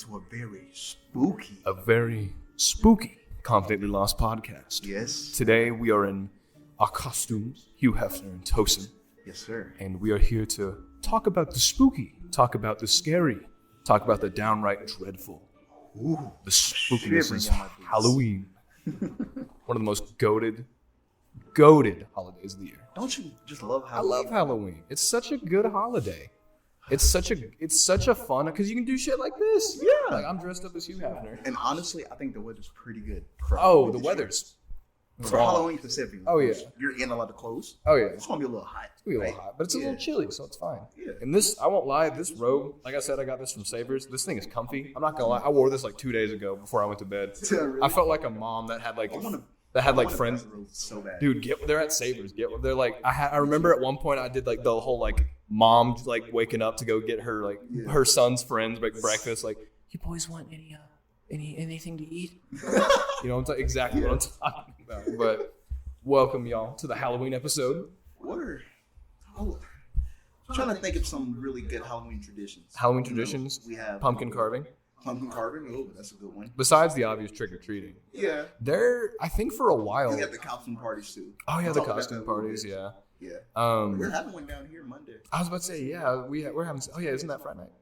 to a very spooky Confidently Lost podcast. Yes. Today we are in our costumes, Hugh Hefner and Tosin. Yes, sir. And we are here to talk about the spooky, talk about the scary, talk about the downright dreadful. Ooh, the spookiness is Halloween. One of the most goated holidays of the year. Don't you just love Halloween? I love Halloween. It's such a good holiday. It's such a fun, because you can do shit like this. Yeah. Like I'm dressed up as Hugh Hefner. And honestly, I think the weather's pretty good. The weather's for Halloween specifically. Oh yeah. You're in a lot of clothes. Oh yeah. It's gonna be a little hot. It's gonna be a little hot, but it's a little chilly, so it's fine. Yeah. And this, I won't lie, this robe, like I said, I got this from Savers. This thing is comfy. I'm not gonna lie, I wore this like 2 days ago before I went to bed. Really? I felt like a mom that had friends. So bad. Dude, they're at Savers. They're like, I remember at one point I did like the whole like mom like waking up to go get her her son's friends like breakfast. Like, you boys want anything to eat? You know exactly what I'm talking about. But welcome y'all to the Halloween episode. I'm trying to think of some really good Halloween traditions. We have pumpkin carving. Pumpkin carving, oh, that's a good one. Besides the obvious trick-or-treating. Yeah. I think for a while. We got the costume parties too. Oh yeah, the costume parties, yeah. Yeah. We're having one down here Monday. I was about to say, yeah, we're having. Oh yeah, isn't that Friday night?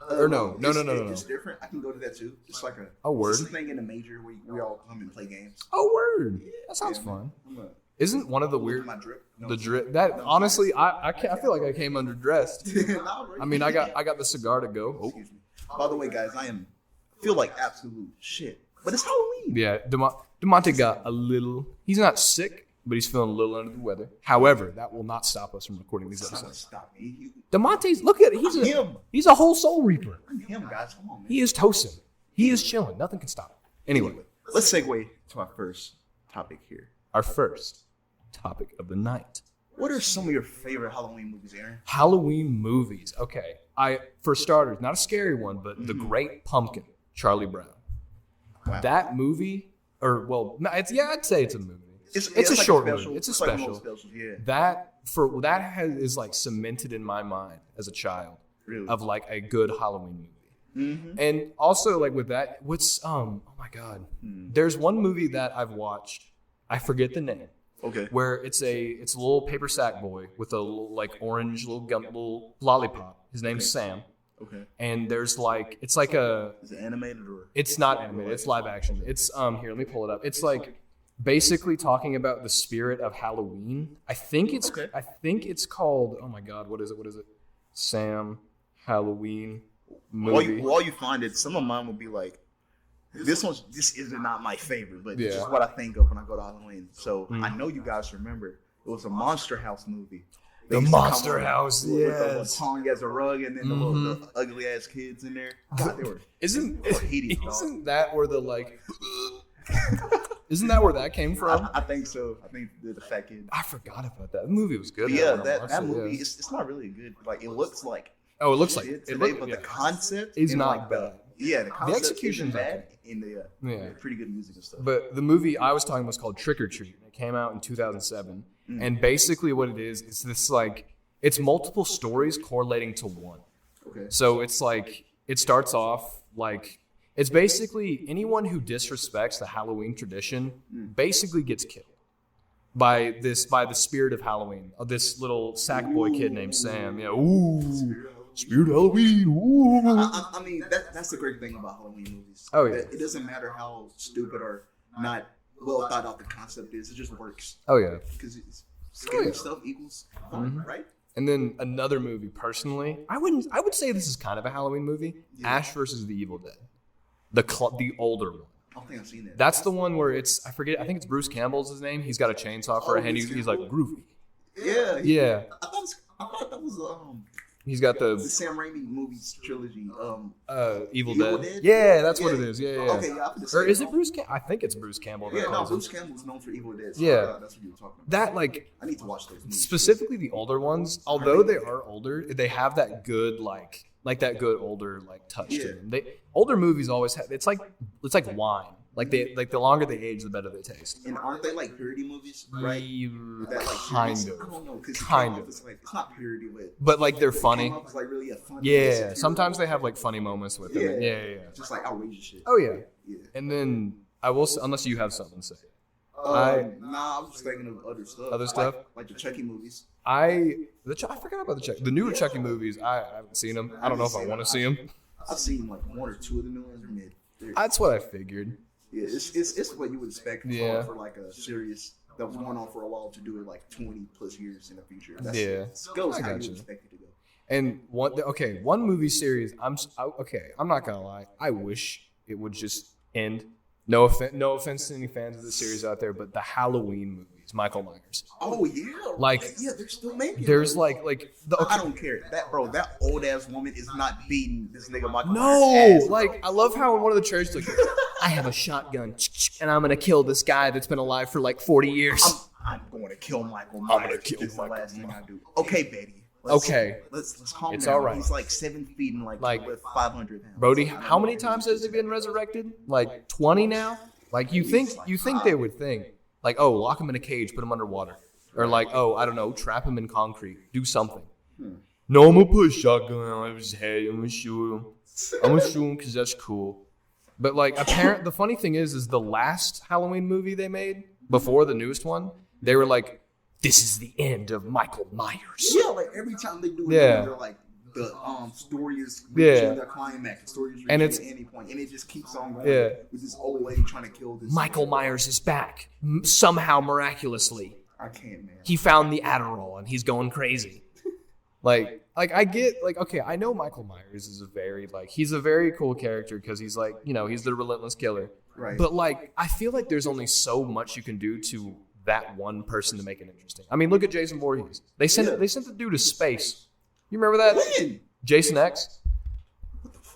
Or no. It's different. I can go to that too. It's like a word. It's a thing in the major where we all come and play games. Oh word. Yeah, that sounds fun. Isn't one of the weird the drip that honestly I feel like I came underdressed. I mean I got the cigar to go. Oh. Excuse me. By the way, guys, feel like absolute shit, but it's Halloween. Yeah, DeMonte got a little. He's not sick, but he's feeling a little under the weather. However, that will not stop us from recording these episodes. Stop me. DeMonte's, look at it. He's a whole soul reaper. I'm him, guys. Come on, man. He is Tosin. He is chilling. Nothing can stop him. Anyway, let's segue to our first topic here. Our first topic of the night. What are some of your favorite Halloween movies, Aaron? Halloween movies. Okay. For starters, not a scary one, but The Great Pumpkin, Charlie Brown. Wow. That movie, I'd say it's a movie. It's a like short special. movie. It's a like special. Specials, yeah. That is like cemented in my mind as a child, really? Of like a good Halloween movie. Mm-hmm. And also like with that, oh my God, there's one movie that I've watched. I forget the name. Okay. Where it's a little paper sack boy with a little, like orange little lollipop. His name's Sam. Okay. And there's like it's like a. Is it animated or? It's not animated. It's live action. It's here. Let me pull it up. It's like basically talking about the spirit of Halloween. I think it's called. Oh my God! What is it? Sam Halloween movie. While you find it, some of mine would be like. This is not my favorite, but this is what I think of when I go to Halloween. So I know you guys remember. It was a Monster House movie. The Monster House, yes. With the tongue as a rug and then the ugly ass kids in there. God, they were Isn't that where the like? Isn't that where that came from? I think so. I think the fat kid. I forgot about that. The movie was good. But yeah, that movie it's not really good. Like it looks like. Oh, it looks like it. But the concept is not like bad. The execution's bad. In the pretty good music and stuff. But the movie I was talking about was called Trick or Treat. It came out in 2007, and basically what it is this like it's multiple stories correlating to one. Okay. So it's like it starts off like it's basically anyone who disrespects the Halloween tradition basically gets killed by the spirit of Halloween. This little sack boy kid named Sam. Yeah. Ooh. Spirit Halloween. Ooh. I mean, that's the great thing about Halloween movies. Oh, yeah. It doesn't matter how stupid or not well thought out the concept is. It just works. Oh, yeah. Because scary stuff equals fun, right? And then another movie, personally, I would say this is kind of a Halloween movie. Yeah. Ash versus the Evil Dead. The older one. I don't think I've seen that. That's the one where I think it's Bruce Campbell's his name. He's got a chainsaw for a hand. He's like groovy. Yeah. Yeah. I thought that was He's got the Sam Raimi movies trilogy. Evil Dead. Yeah, that's what it is. Yeah. Okay, yeah. Or is it Bruce Campbell? I think it's Bruce Campbell. Yeah, no, Bruce Campbell's known for Evil Dead. So yeah, that's what you were talking about. That like I need to watch those movies. Specifically the older ones. Although they are older, they have that good like that good older like touch to them. Older movies always have. It's like wine. Like the longer they age, the better they taste. And aren't they like parody movies, right? That, like, kind of. I don't know, because it's not parody, but like they're funny. It's like really a funny. Yeah, sometimes they have like funny moments with them. Yeah. Just like outrageous shit. Oh yeah. And then I will, unless you have something to say. I was just thinking of other stuff. Other stuff? Like the Chucky movies. I forgot about the newer Chucky movies. I haven't seen them. I don't know if I want to see them. I've seen like one or two of them. That's what I figured. Yeah, it's what you would expect for like a series that was going on for a while to do it like 20 plus years in the future. That's goes how you expect it to go. And one movie series. I'm not gonna lie. I wish it would just end. No offense to any fans of the series out there, but the Halloween movies, Michael Myers. Oh yeah, they're still making. There's like I don't care that old ass woman is not beating this nigga Michael Myers. No, like I love how in one of the trailers like, I have a shotgun and I'm gonna kill this guy that's been alive for like 40 years. I'm going to kill Michael Myers. I'm gonna kill This is the Michael last thing Myers. I do. Okay, Betty. Let's calm down. It's all right. He's like 7 feet and like with 500 pounds. Brody, how many times has he been resurrected? Like 20 now? Like you think they would think like, oh, lock him in a cage, put him underwater, or like, oh, I don't know, trap him in concrete, do something. No, I'm gonna put a shotgun on his head. I'm gonna shoot him because that's cool. But like, the funny thing is the last Halloween movie they made before the newest one, they were like, this is the end of Michael Myers. Yeah, like every time they do it, they're like, the story is reaching the climax. The story is reaching at any point, and it just keeps on going. Yeah. With this old lady trying to kill this. Michael Myers is back somehow miraculously. I can't, man. He found the Adderall and he's going crazy. like I get okay, I know Michael Myers is he's a very cool character because he's like, he's the relentless killer. Right. But like I feel like there's only so much you can do to that one person to make it interesting. I mean, look at Jason Voorhees. They sent the dude to space. You remember that? When? Jason X?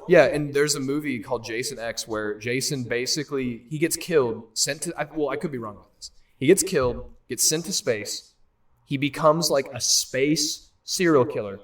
Yeah, and there's a movie called Jason X where Jason basically, he gets killed, I could be wrong about this. He gets killed, gets sent to space. He becomes like a space serial killer,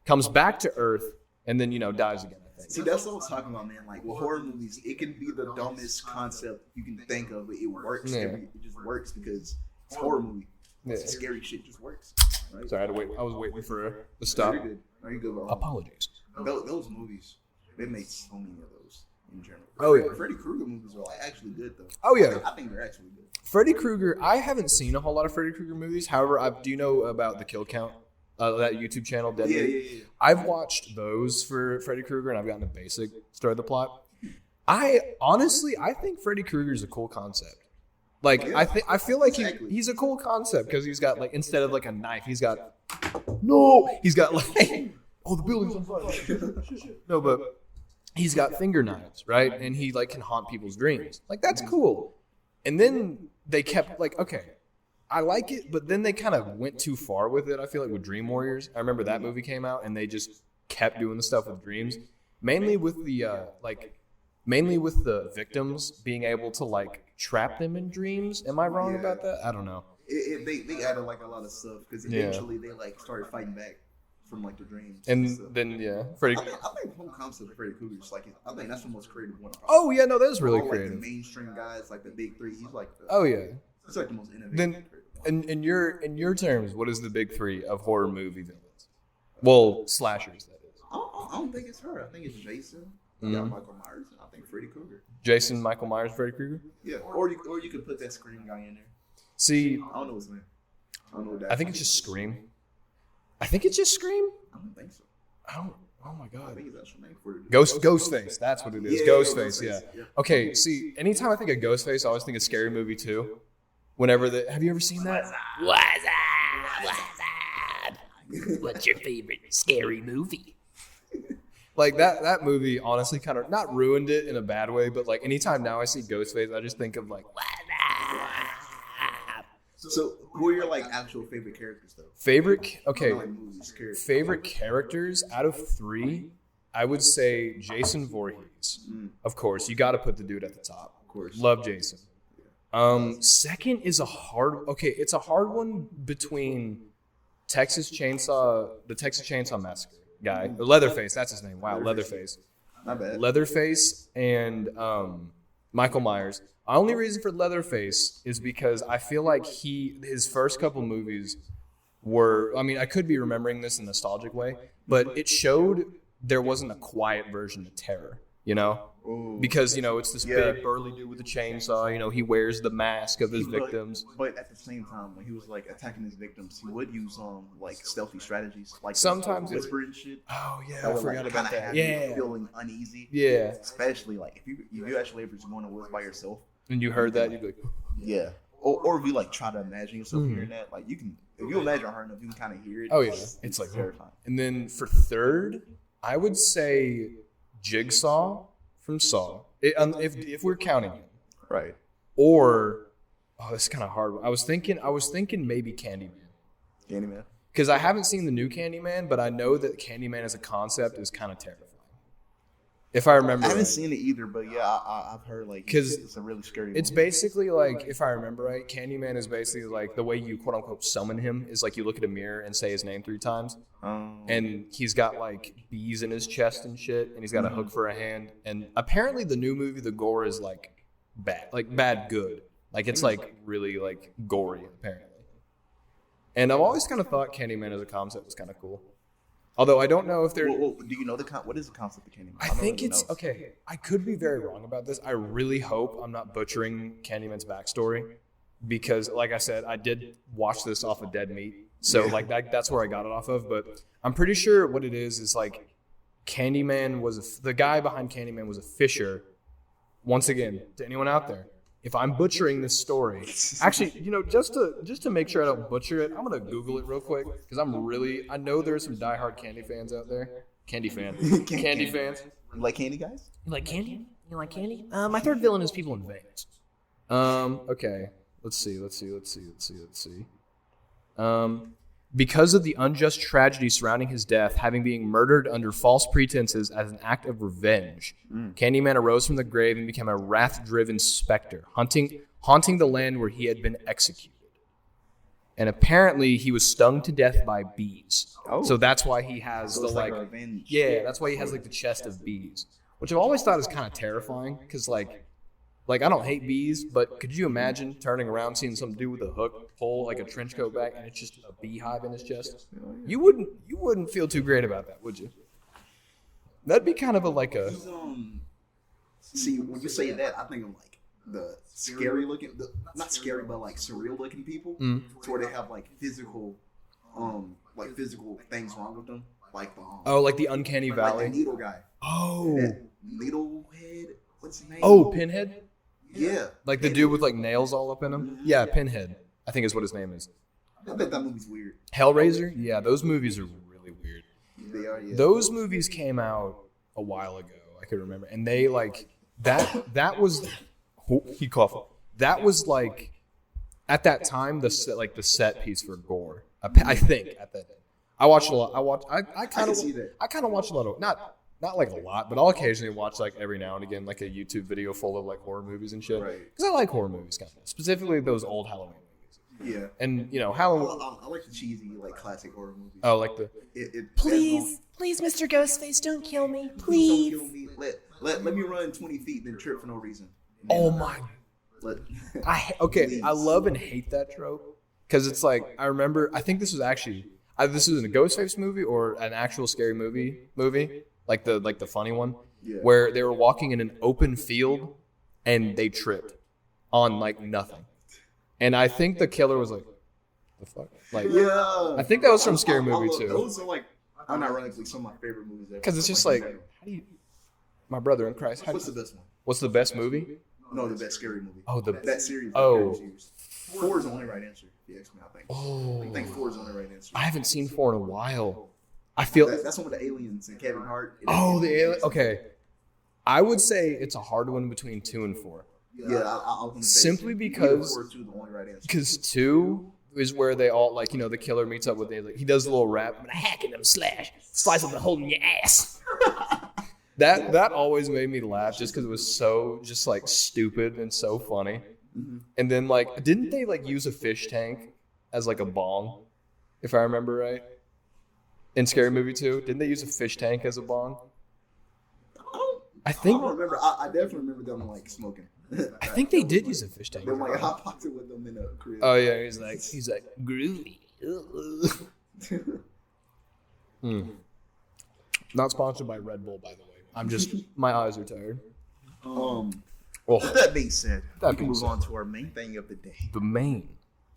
comes back to Earth, and then, dies again. See, that's what I was talking about, man. Like with horror movies, it can be the dumbest concept you can think of, but it works. Yeah. It just works because it's a horror movie. Yeah. Scary shit just works. Right? Sorry, I had to wait. I was waiting for the stop. No, you're good, bro. Apologies. Those movies, they make so many of those in general. Oh yeah. Freddy Krueger movies are like actually good though. Oh yeah. I think they're actually good. Freddy Krueger. I haven't seen a whole lot of Freddy Krueger movies. However, do you know about the Kill Count? That YouTube channel, Deadly. Yeah. I've watched those for Freddy Krueger, and I've gotten a basic story of the plot. I think Freddy Krueger is a cool concept. Like, yeah, I feel like he's a cool concept because he's got like, instead of like a knife, he's got like, oh, the building's on fire. No, but he's got finger knives, right? And he like can haunt people's dreams. Like, that's cool. And then they kept like, okay, I like it, but then they kind of went too far with it. I feel like with Dream Warriors, I remember that movie came out and they just kept doing the stuff with dreams, mainly with the victims being able to like trap them in dreams. Am I wrong about that? I don't know. They added like a lot of stuff because eventually they like started fighting back from like the dreams. And then Freddy. I think the whole concept of Freddy Krueger is like, I think that's the most creative one. Oh yeah, no, that's really creative. Like the mainstream guys, like the big three, he's like he's like the most innovative. Then in your terms, what is the big three of horror movie villains? Well, slashers, that is. I don't think it's her. I think it's Jason. Yeah, Michael Myers. I think Freddy Krueger. Jason, Michael Myers, Freddy Krueger. Yeah, or you could put that Scream guy in there. See, I don't know his name. I don't know what that. I think it's just Scream. I think it's just Scream. I don't think so. Oh my god. I think it's actual name for it. Ghostface. That's what it is. Ghostface. Yeah. Yeah. Okay. See, anytime I think of Ghostface, I always think of Scary Movie 2. Have you ever seen that? What's up? What's your favorite scary movie? Like that movie honestly kind of not ruined it in a bad way, but like anytime now I see Ghostface, I just think of like So who are your like actual favorite characters though? Favorite characters out of 3, I would say Jason Voorhees. Of course, you got to put the dude at the top. Of course. Love Jason. Second is it's a hard one between the Texas Chainsaw Massacre guy, Leatherface, that's his name. Wow, Leatherface. Not bad. Leatherface and Michael Myers. only reason for Leatherface is because I feel like his first couple movies were, I mean, I could be remembering this in a nostalgic way, but it showed there wasn't a quiet version of terror, you know? Ooh. Because, you know, it's this big burly dude with a chainsaw, you know, he wears the mask of his victims. But at the same time, when he was like attacking his victims, he would use like stealthy strategies, like sometimes whisper and shit. Oh yeah, I forgot about that. Yeah, feeling uneasy. Yeah, especially like if you actually ever just going to work by yourself and you heard that, you'd be like, yeah. Or if you like try to imagine yourself hearing that, like you can, if you imagine hard enough, you can kind of hear it. Oh yeah, it's like terrifying. And then for third, I would say Jigsaw from Saw. If we're counting it, right? Or this is kind of hard. I was thinking maybe Candyman. Candyman. Because I haven't seen the new Candyman, but I know that Candyman as a concept is kind of terrifying. If I remember, I haven't seen it either, but yeah, I've heard like because it's a really scary. It's movie. Basically like, if I remember right, Candyman is basically like the way you quote unquote summon him is like you look at a mirror and say his name 3 times, and he's got like bees in his chest and shit, and he's got a hook for a hand, and apparently the new movie, the gore is like bad good, like it's like really like gory apparently. And I've always kind of thought Candyman as a concept was kind of cool. Although I don't know if they're... do you know what is the concept of Candyman? I think it's... Okay, I could be very wrong about this. I really hope I'm not butchering Candyman's backstory. Because, like I said, I did watch this off of Dead Meat. So, like, that's where I got it off of. But I'm pretty sure what it is like Candyman was... the guy behind Candyman was a fisher. Once again, to anyone out there, if I'm butchering this story, actually, you know, just to make sure I don't butcher it, I'm gonna Google it real quick because I know there's some diehard candy fans out there. Candy fans. You like candy, guys? You like candy? You like candy? My third villain is people in veins. Okay. Let's see. Because of the unjust tragedy surrounding his death, having been murdered under false pretenses as an act of revenge, Candyman arose from the grave and became a wrath-driven specter, haunting the land where he had been executed. And apparently, he was stung to death by bees. Oh. So that's why he has the that's why he has like the chest of bees, which I've always thought is kind of terrifying because like I don't hate bees, but could you imagine turning around, seeing some dude with a hook pull like a trench coat back, and it's just a beehive in his chest? You wouldn't feel too great about that, would you? That'd be kind of See, when you say that, I think of like the scary looking, not scary, but like surreal looking people, to where they have like physical things wrong with them, like the like the Uncanny Valley, like the needle guy. Oh, that Needlehead. What's his name? Oh, Pinhead. Yeah. Like the dude with like nails all up in him? Yeah, Pinhead. I think is what his name is. I bet that movie's weird. Hellraiser? Yeah, those movies are really weird. They are, yeah. Those movies came out a while ago, I could remember. And they like that was he coughed. That was like at that time the set piece for gore. I think at that. I watched a lot. I kind of watched a lot of not like a lot, but I'll occasionally watch like every now and again like a YouTube video full of like horror movies and shit. Right. Because I like horror movies kind of, specifically those old Halloween movies. Yeah. And you know Halloween. I like the cheesy like classic horror movies. Oh, like the. Please, Mr. Ghostface, don't kill me, please. Don't kill me. Let me run 20 feet then trip for no reason. Oh my. I love and hate that trope because it's like I remember. I think this was actually this was in a Ghostface movie or an actual scary movie. Like the funny one, where they were walking in an open field and they tripped on like nothing, and I think the killer was like, "The fuck?" Like, I think that was from Scary Movie too. Those are like, unironically, some of my favorite movies ever. Because it's just like, how do you, my brother in Christ? What's the best one? What's the best movie? No, the best scary movie. Oh, that series. Oh, 4 is the only right answer. If you ask me, I think. Oh, I think 4 is the only right answer. I haven't seen 4 in a while. I feel that's one with the aliens and Kevin Hart. Oh, the alien. Okay, I would say it's a hard one between 2 and 4. Yeah, I simply because 4 is the only right answer. Because 2 is where they all like the killer meets up with he does a little rap. I'm gonna hack in them slash, slice them and hold in your ass. That always made me laugh just because it was so just like stupid and so funny. Mm-hmm. And then like didn't they like use a fish tank as like a bong, if I remember right? In Scary Movie 2, didn't they use a fish tank as a bong? I don't remember. I definitely remember them like smoking. I think they did use a fish tank. They might hot pocket with them in a crib. Oh yeah, he's like groovy. Not sponsored by Red Bull, by the way. I'm just my eyes are tired. With that being said, we can move said. on to our main thing of the day. The main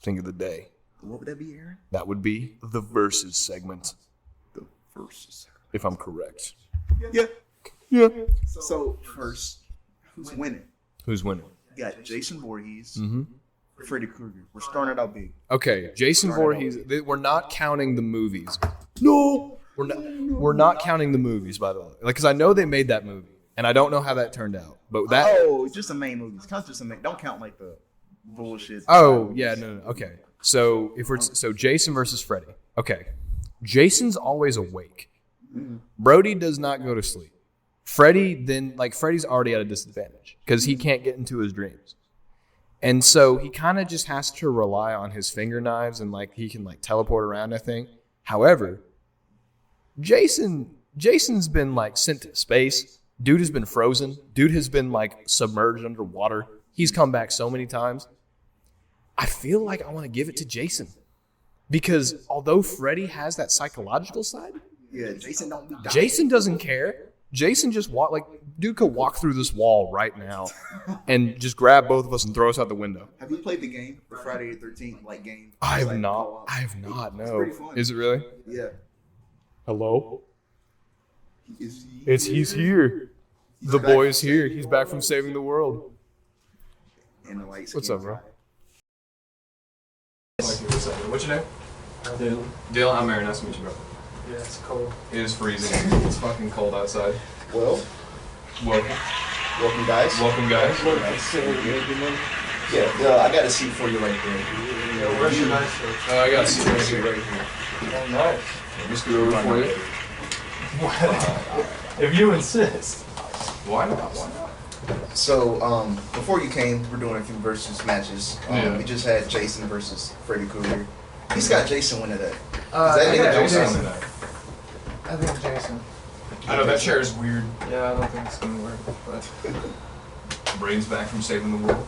thing of the day. What would that be, Aaron? That would be the versus segment, The versus. if I'm correct. Yeah. Yeah. So first, who's winning? Who's winning? You got Jason Voorhees, Freddy Krueger. We're starting it out big. Okay, Jason Voorhees. We're not counting the movies. No, we're not counting the movies, by the way. Like, because I know they made that movie, and I don't know how that turned out. But that. Oh, just the main movies. Count just the main. Don't count like the bullshit. Oh yeah, no. Okay. So Jason versus Freddy. Okay, Jason's always awake. Brody does not go to sleep. Freddy's already at a disadvantage because he can't get into his dreams. And so he kind of just has to rely on his finger knives and like he can like teleport around, I think. However, Jason's been like sent to space. Dude has been frozen. Dude has been like submerged underwater. He's come back so many times. I feel like I want to give it to Jason. Because although Freddy has that psychological side, Yeah, Jason don't be dying. Jason doesn't care. Jason just dude could walk through this wall right now and just grab both of us and throw us out the window. Have you played the game, the Friday the 13th game? I have Like, not. co-op? I have not. It's No. pretty fun. Is it really? Yeah. Hello. He's He's the back. boy is here. He's back from saving the world. In the light What's skin up, bro? guy. What's your name? Daylon. Dylan. I'm Aaron. Nice to meet you, bro. Yeah, it's cold. It is freezing. It's fucking cold outside. Well, Welcome, guys. welcome, guys. Yeah, I got a seat for you right there. Where's your nice shirt? I got a seat right Seat here. right here. Oh, nice. Let me scoot over for you. If you insist. Why not? Why not? So, before you came, we're doing a few versus matches. Yeah. We just had Jason versus Freddy Krueger. He's got Jason winning that. I that think nigga Jason. Jason? I think Jason. I know that chair is weird. Yeah, I don't think it's gonna work, but Brayden's back from saving the world.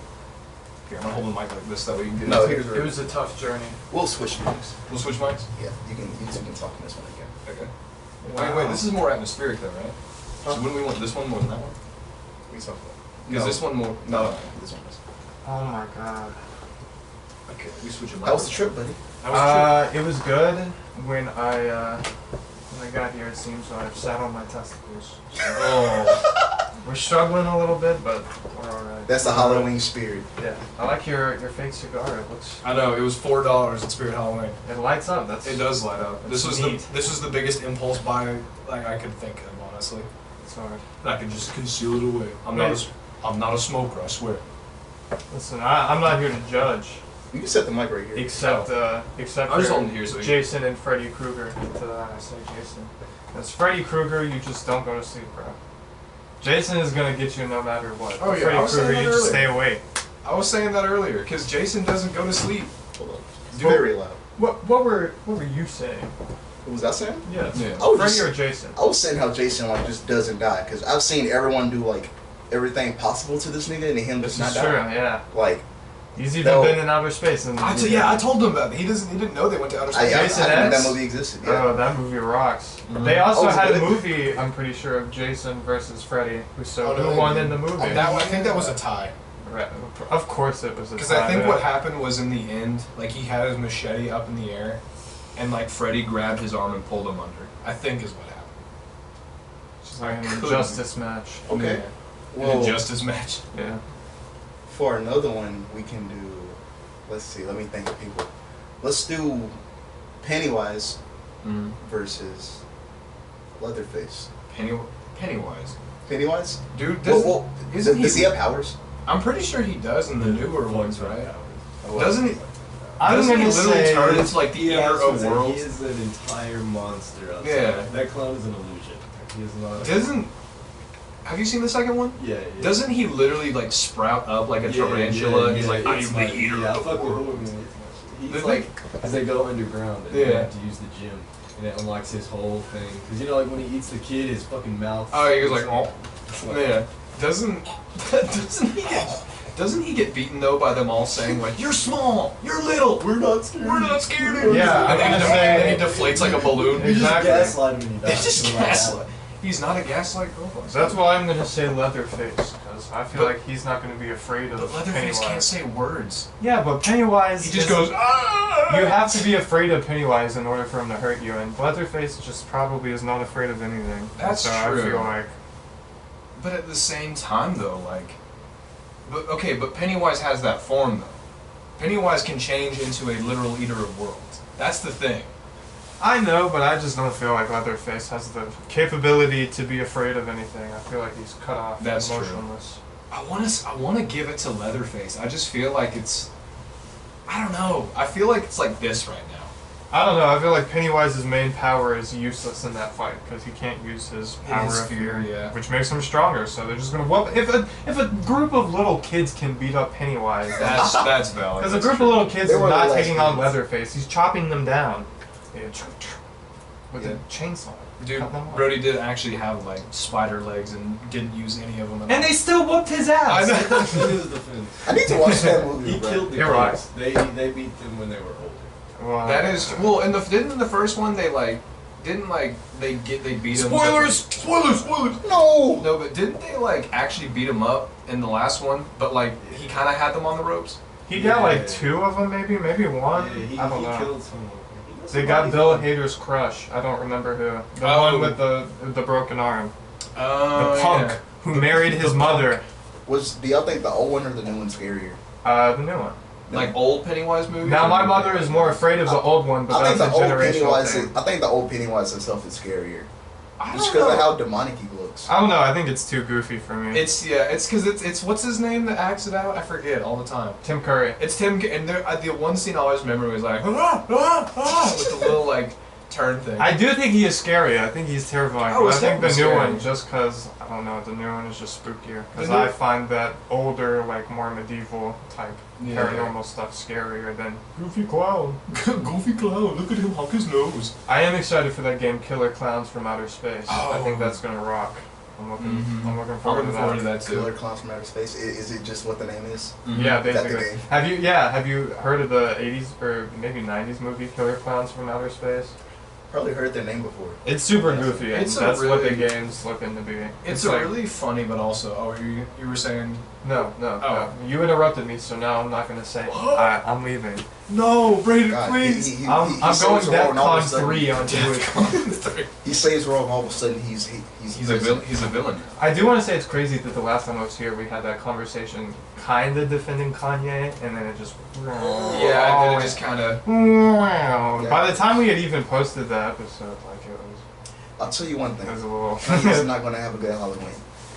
Here, I'm gonna hold the mic like this, that way you can get No, into here's it. it was a tough journey. We'll switch things. We'll switch mics? Yeah, you two can talk in this one again. Okay. Wait, this is more atmospheric though, right? So wouldn't we want this one more than that one? We talk about. Is this one more? No, this one is. Oh my god. Okay, we switch them. How was the trip, buddy? It was good when I got here. It seems so I've sat on my testicles. So Oh. we're struggling a little bit, but we're alright. That's the Halloween spirit. Yeah, I like your fake cigar. It looks. I know, it was $4 at Spirit Halloween. It lights up. That's. It does light up. This was neat. the biggest impulse buy like I could think of, honestly. It's hard. And I could just conceal it away. I'm not a smoker, I swear. Listen, I'm not here to judge. You can set the mic right here. Except I'm just holding here so you. Jason and Freddy Krueger. To that I say Jason. As Freddy Krueger, you just don't go to sleep, bro. Jason is gonna get you no matter what. Oh, yeah, I Freddy was saying Krueger, that you just earlier. stay awake. I was saying that earlier, because Jason doesn't go to sleep. Hold on. It's very loud. What were you saying? What was I saying? Yes. Yeah. I was Freddy just- or Jason? I was saying how Jason just doesn't die because I've seen everyone do everything possible to this nigga and him This just is not true. die. Yeah. He's even been in outer space. And I told him about it. He didn't know they went to outer space. I Jason didn't know X? that movie existed. Yeah. Oh, that movie rocks. Mhm. They also Oh, is it had a good? movie, I'm pretty sure, of Jason versus Freddy. Oh, no, Who they won did. in the movie? I think that was a tie. Right. Of course it was a Because tie. I think yeah. what happened was in the end, he had his machete up in the air, and Freddy grabbed his arm and pulled him under. I think is what happened. It's like an Could injustice match. Okay. Yeah. An Well, injustice match. Yeah. for another one, we can do. Let's see. Let me think of people. Let's do Pennywise versus Leatherface. Pennywise. Pennywise? Dude, Does he have powers? I'm pretty sure he does in the newer ones, right? Oh, Doesn't he? I'm Doesn't he gonna literally say turn into the Eater of He Worlds? is an entire monster outside. Yeah. That clown is an illusion. He is not. Have you seen the second one? Yeah. Doesn't he literally sprout up like a tarantula? And he's like, I'm it's the Eater yeah, of fuck with Worlds. him. He's The like, thing- as they go underground and Yeah. they have to use the gym, and it unlocks his whole thing. Because when he eats the kid, his fucking mouth. Oh, he goes like, oh. It's like- Yeah. Doesn't he get Doesn't he get beaten though by them all saying like, "You're small, you're little, We're not scared. we're not scared of you"? Yeah, and I'm then gonna say- he deflates like a balloon. Exactly. Gaslight him and he They dies. just gaslight. He's not a gaslight robot. That's why I'm gonna say Leatherface, because I feel like he's not gonna be afraid of But Leatherface Pennywise. can't say words. Yeah, but Pennywise. He just is- goes, "Ah!" You have to be afraid of Pennywise in order for him to hurt you, and Leatherface just probably is not afraid of anything. That's so true. I feel like. But at the same time, though, but Pennywise has that form, though. Pennywise can change into a literal eater of worlds. That's the thing. I know, but I just don't feel like Leatherface has the capability to be afraid of anything. I feel like he's cut off, That's true. emotionless. I want to give it to Leatherface. I just feel like it's, I don't know. I feel like it's like this right now. I don't know. I feel like Pennywise's main power is useless in that fight because he can't use his power His of fear, fear, yeah. which makes him stronger. So they're just gonna whoop. If a group of little kids can beat up Pennywise, That's valid. because a That's group true. of little kids They is were the not last taking on kids. Leatherface. He's chopping them down. Yeah, with Yeah. a chainsaw. Dude, Cut them off. Brody did actually have like spider legs and didn't use any of them at all. And they still whooped his ass. I know. In his defense. I need to watch that movie. He bro. killed the You're right. kids. They beat them when they were older. Well, That is well. Didn't in the first one they they beat him? Spoilers! No! No, but didn't they like actually beat him up in the last one? But like he kind of had them on the ropes. He got Yeah. like 2 of them, maybe one. Yeah, he I don't know. killed someone. They got Bill Hader's crush. I don't remember who. The Oh. one with the broken arm. Oh, The punk yeah. who married his mother. Do y'all think the old one or the new one scarier? The new one. Like old Pennywise movies. Now or my new mother is Pennywise more movies? afraid of the old one, but I think that's the a old generational Pennywise. thing. I think the old Pennywise himself is scarier. I Just don't because of know. how demonic he looks. I don't know. I think it's too goofy for me. It's because it's what's his name that acts it out? I forget all the time. Tim Curry. It's Tim, and the one scene I always remember was like with the little like turn thing. I do think he is scary. I think he's terrifying. Oh, But I it's think the new definitely one, scary. just because, I don't know, the new one is just spookier. Because The new- I find that older, like more medieval type Yeah. paranormal stuff scarier than Goofy Clown. Goofy clown, look at him hawk his nose. I am excited for that game, Killer Clowns from Outer Space. I think Oh. that's gonna rock. I'm looking I'm forward looking to forward to that. that Killer too. Clowns from Outer Space. Is it just what the name is? Yeah, Is that the basically. game? Have you heard of the 80s or maybe 90s movie Killer Clowns from Outer Space? Probably heard their name before. It's super Yes. goofy, and It's a that's what the really- game's looking to be. It's like, really funny, but also you were saying No. Oh. You interrupted me, so now I'm not gonna say. I'm leaving. no, Brayden, God, please. he I'm going saves Raw and all of a DEFCON sudden- 3 on you. He saves Raw and all of a sudden he's He's a villain. He's a villain. I do want to say it's crazy that the last time I was here, we had that conversation kind of defending Kanye, and then it just. Yeah, and then it just kind of. By the time we had even posted that episode, like it I'll tell you one thing. was a little. He's not going to have a good Halloween.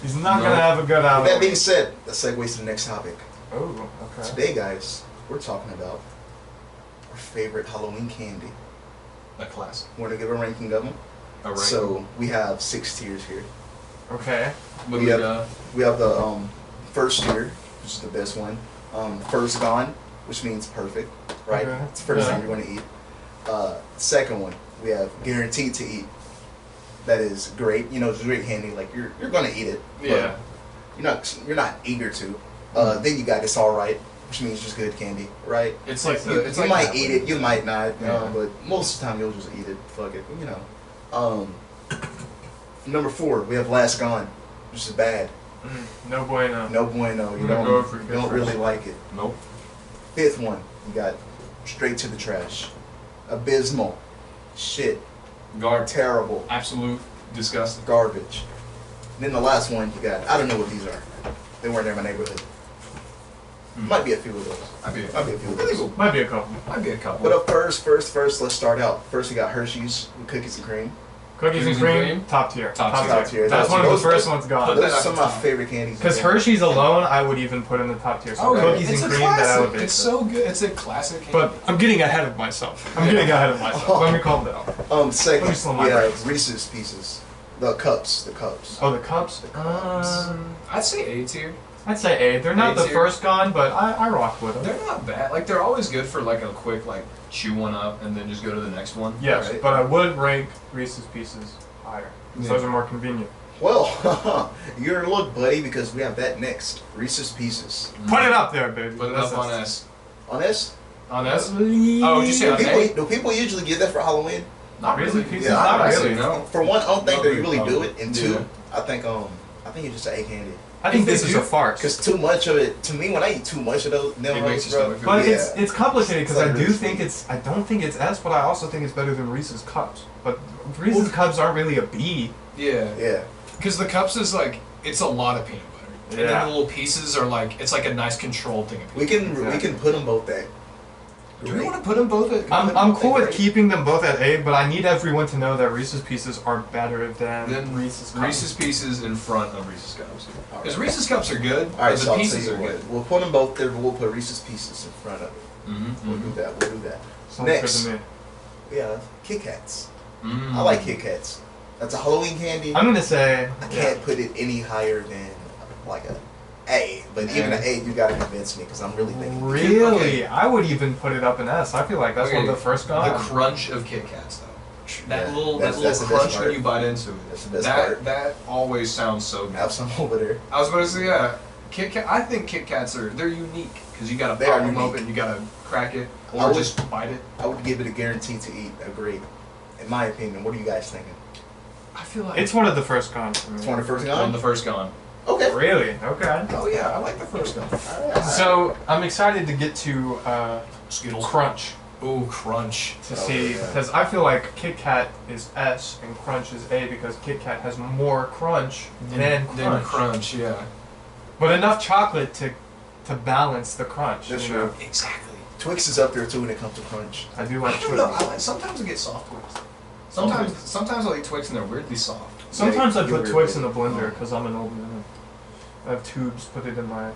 He's not No. gonna have a good With that Halloween. being said, that segues to the next topic. Oh, okay. Today, guys, we're talking about our favorite Halloween candy. A classic. We're going to give a ranking of them. A rank. So we have 6 tiers here. Okay. But we we have- got We have the first tier, which is the best one. First gone, which means perfect, right? Okay. It's the first Yeah. thing you're going to eat. Second one, we have guaranteed to eat. That is great. You know, it's great candy. Like you're going to eat it. but yeah. You're not eager to. Then you got it's all right, which means just good candy, right? It's like You, it's you like might that eat one. it, you might not, Yeah. but most of the time you'll just eat it. Fuck it, you know. Number 4, we have last gone, which is bad. No bueno. No bueno. You I'm gonna go for don't, you don't Christmas. really like it. Nope. 5th one, you got straight to the trash. Abysmal. Shit. Terrible. Absolute disgusting. Garbage. Then the last one, you got, I don't know what these are. They weren't in my neighborhood. Might be a few of those. Might be. Might be a few of those. Might be a couple. Might be a couple. But up first, let's start out. First, we got Hershey's with cookies and cream. Cookies and cream, top tier. Top tier. That's one of the Those- first ones Put gone. that Those are at some of the my top. favorite candies. Because Hershey's alone, I would even put in the top tier. So Oh, cookies it's and a cream, that classic. elevates It's it. so good. It's a classic. But I'm getting ahead of myself. Let me calm down. Second, Let me slow my we brakes. have Reese's Pieces. The cups. Oh, the cups? I'd say A tier. I'd say A. They're not A the tier. first gone, but I rock with them. They're not bad. Like they're always good for like a quick like chew one up and then just go to the next one. Yes, Right. but I would rank Reese's Pieces higher. 'Cause Yeah. those are more convenient. Well, you're in luck, buddy, because we have that next. Reese's Pieces. Put it up there, baby. Put it up on S. On S? On S? Oh, did you say on A? Do people usually get that for Halloween? Not really. Pieces, Yeah, not honestly, really. no. For one, I don't think Not they really. really do it. And two, Yeah. I think you just say A candy. I think this If is they a do- farce. Because too much of it, to me, when I eat too much of those, them It makes hoes, your bro. stomach feel But Yeah. it's complicated because It's I like do Reese's. think I don't think it's S, but I also think it's better than Reese's Cups. But Reese's Cups aren't really a B. Yeah. Yeah. Because the cups is like, it's a lot of peanut butter. And then Yeah. the little pieces are like, it's like a nice controlled thing of We peanut can Exactly. put them both at. butter. Do we want to put them both at? I'm cool with Great. keeping them both at A, but I need everyone to know that Reese's Pieces are better than Then Reese's Cups. Reese's Pieces in front of Reese's Cups. All Because right. Reese's Cups are good, All right, but so the I'll tell pieces you are what. good. We'll put them both there, but we'll put Reese's Pieces in front of it. Mm-hmm. We'll do that. We'll do that. Sounds Next. good to me. We have Kit Kats. Mm. I like Kit Kats. That's a Halloween candy. I'm gonna say I can't put it any higher than like A. But even an A, you gotta convince me because I'm really thinking. Really, Okay. I would even put it up in S. I feel like that's one of the first The gone. crunch of Kit Kats, though. That Yeah, little, that's that the little best crunch part. when you bite into it. That's the best part. That always sounds so good. Have some over there. I was about to say, yeah. Kit Kat. I think Kit Kats they're unique because you gotta They pop are them unique. open, you gotta crack it, I or would- just bite it. I would give it a guarantee to eat a grape. In my opinion, what are you guys thinking? I feel like It's one of the first gone for me. It's one of the first on gone? the first gone. Okay. Really? Okay. Oh yeah, I like the first gone. So I'm excited to get to Skittles. Crunch Ooh, crunch. to Oh, see yeah. because I feel like Kit Kat is S and Crunch is A because Kit Kat has more crunch than Then crunch. crunch, yeah. But enough chocolate to balance the crunch. That's you know? true. Exactly. Twix is up there too when it comes to crunch. I do I like don't Twix. know. Sometimes I get soft Twix. Sometimes I like Twix and they're weirdly soft. Sometimes Yeah, I you're put Twix weird. in the blender because I'm an old man. I have tubes, put it in my.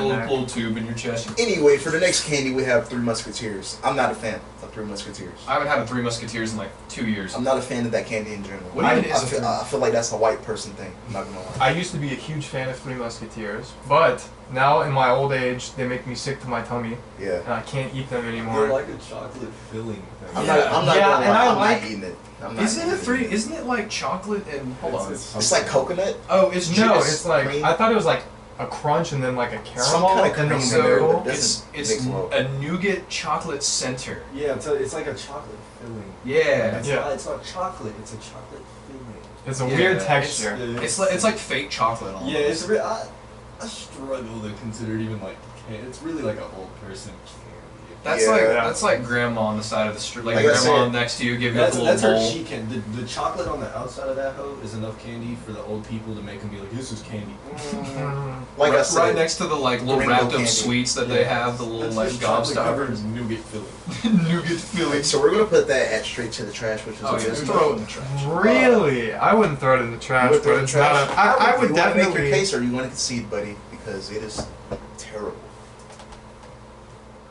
little tube in your chest. Anyway, for the next candy, we have Three Musketeers. I'm not a fan of Three Musketeers. I haven't had a Three Musketeers in like 2 years. I'm not a fan of that candy in general. What even is a Three- I feel like that's a white person thing. I'm not gonna lie. I used to be a huge fan of Three Musketeers, but now in my old age, they make me sick to my tummy, Yeah. and I can't eat them They're anymore. like a chocolate filling thing. I'm Yeah. not. I'm not Yeah, gonna and lie. I I'm like- not eating it. I'm not Isn't it eating a three? Isn't it like chocolate and hold on? It's like coconut. Oh, it's No, just it's like cream. I thought it was like a crunch and then like a Some caramel kind of in cream the in so there, middle. but it's mix well. a nougat chocolate center. Yeah, it's like a chocolate filling. Yeah. It's not chocolate, it's a chocolate filling. It's a Yeah, weird it's- texture. It's like fake chocolate almost. Yeah, I struggle to consider it even like candy. It's really like an old person candy. Yeah. That's like grandma on the side of the street, like Like I grandma said, next to you, give you a That's little her bowl. cheat candy. The chocolate on the outside of that hoe is enough candy for the old people to make them be like, this is candy. Mm. Like I right, said, right next to the like little rainbow wrapped up candy. sweets that they have, the little That's like just chocolate covered gobstoppers. nougat filling. Nougat filling. so we're gonna put that at straight to the trash, which is Oh a yeah, good just stuff. throw it in the trash. Really? I wouldn't throw it in the trash, You would throw but it in it's the trash? not a. I would You wanna make your definitely. case, or you want to concede, buddy, because it is terrible.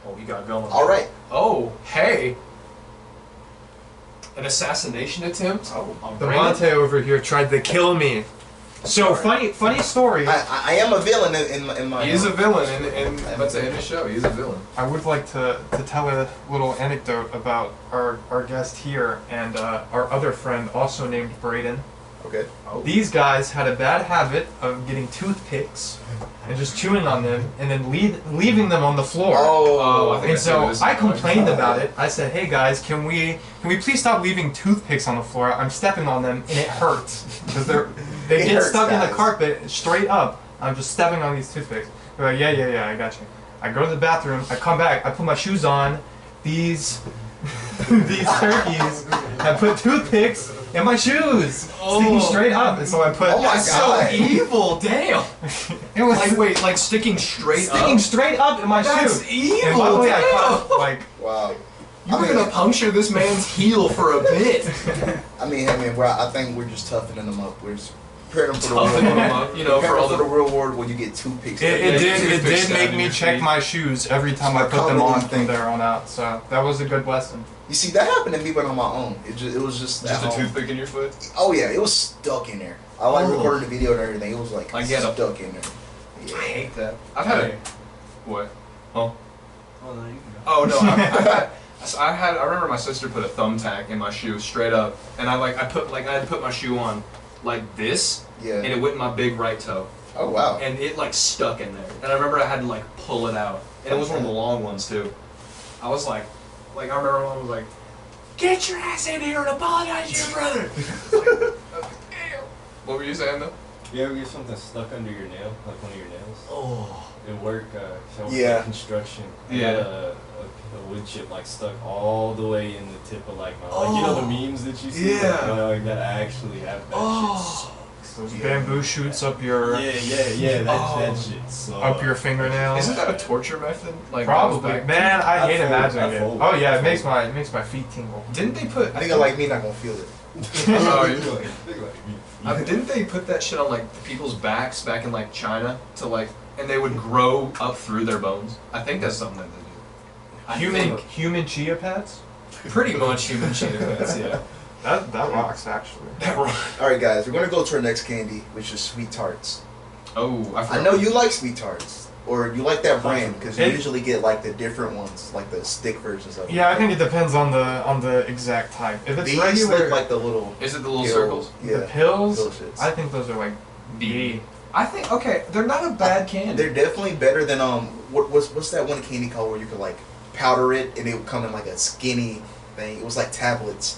Oh, you got going. All right. Oh, hey. An assassination attempt on The Brandon? Monte over here tried to kill me. So funny story. I am a villain in my. He is a villain, and that's in his show. He's a villain. I would like to tell a little anecdote about our guest here and our other friend, also named Brayden. Okay. These guys had a bad habit of getting toothpicks and just chewing on them and then leaving them on the floor. Oh, I think And so this. I complained about it. I said, "Hey guys, can we please stop leaving toothpicks on the floor? I'm stepping on them and it hurts because they It get hurts, stuck in the guys. carpet straight up. I'm just stepping on these toothpicks." They're like, yeah, I got you. I go to the bathroom. I come back. I put my shoes on. These turkeys have put toothpicks in my shoes, sticking straight up. And so I put. Oh my That's so God. evil. Damn. It was Like sticking straight sticking up. straight up in my That's shoe. evil. And luckily I Damn. caught like. Wow. You were gonna puncture this man's heel for a bit. I mean, I think we're just toughening them up. We're just preparing them for the Toughening real them world. up, you know, for Preparing all them for the. the real world when you get toothpicks. It did toothpicks make stabbed in me your check feet. my shoes every time I It's put them comedy on thing. from there on out. So that was a good lesson. You see, that happened to me, but on my own. It was just. Just at a home. toothpick in your foot. Oh yeah, it was stuck in there. I recorded the video and everything. It was like Like you had a- stuck in there. Yeah. I hate that. I've had a. What? Oh no, you can go. Oh no, I remember my sister put a thumbtack in my shoe straight up, and I had to put my shoe on like this, Yeah. and it went in my big right toe, Oh wow. and it like stuck in there. And I remember I had to like pull it out, and it was one of the long ones too. I was like I remember one was like, "Get your ass in here and apologize to your brother." What were you saying though? You ever get something stuck under your nail, like one of your nails? Oh. At work, so I worked Yeah. in construction. I Yeah. had a wood chip like stuck all the way in the tip of like my, like, you know the memes that you see? Yeah. Like that I actually have that Oh. Those bamboo shoots up your shit. Yeah, that shit sucks. up your fingernails. Isn't that a torture method? Like Probably. back- Man, I hate fold- imagining I it. fold- Oh yeah, I it makes fold. my feet tingle. Didn't they put? A nigga like me not gonna feel it. Oh, you- Think like me. Didn't they put that shit on like people's backs back in like China to like, and they would grow up through their bones? I think that's something that they do. I think Human chia pets? pretty much human cheetah pets, yeah. That rocks actually. That right. All right, guys, we're gonna go to our next candy, which is sweet tarts. Oh, I know you like sweet tarts, or you like that brand because you It- usually get like the different ones, like the stick versions of it. Yeah, I think it depends on the exact type. If it's These regular, look like the little. Is it the little pill- circles? Yeah. the pills, pill shits. I think those are like B. I think okay, they're not a bad candy. They're definitely better than what's that one candy called where you could like powder it and it would come in like a skinny thing. It was like tablets.